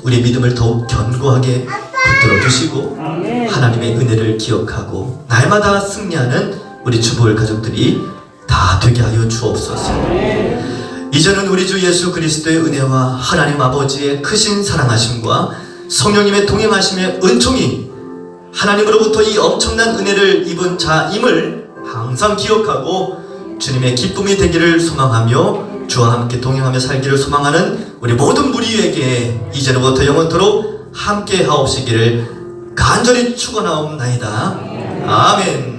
우리의 믿음을 더욱 견고하게 붙들어 주시고 하나님의 은혜를 기억하고 날마다 승리하는 우리 주보을 가족들이 다 되게 하여 주옵소서. 이제는 우리 주 예수 그리스도의 은혜와 하나님 아버지의 크신 사랑하심과 성령님의 동행하심의 은총이 하나님으로부터 이 엄청난 은혜를 입은 자임을 항상 기억하고 주님의 기쁨이 되기를 소망하며 주와 함께 동행하며 살기를 소망하는 우리 모든 무리에게 이제로부터 영원토록 함께 하옵시기를 간절히 축원하옵나이다. 아멘.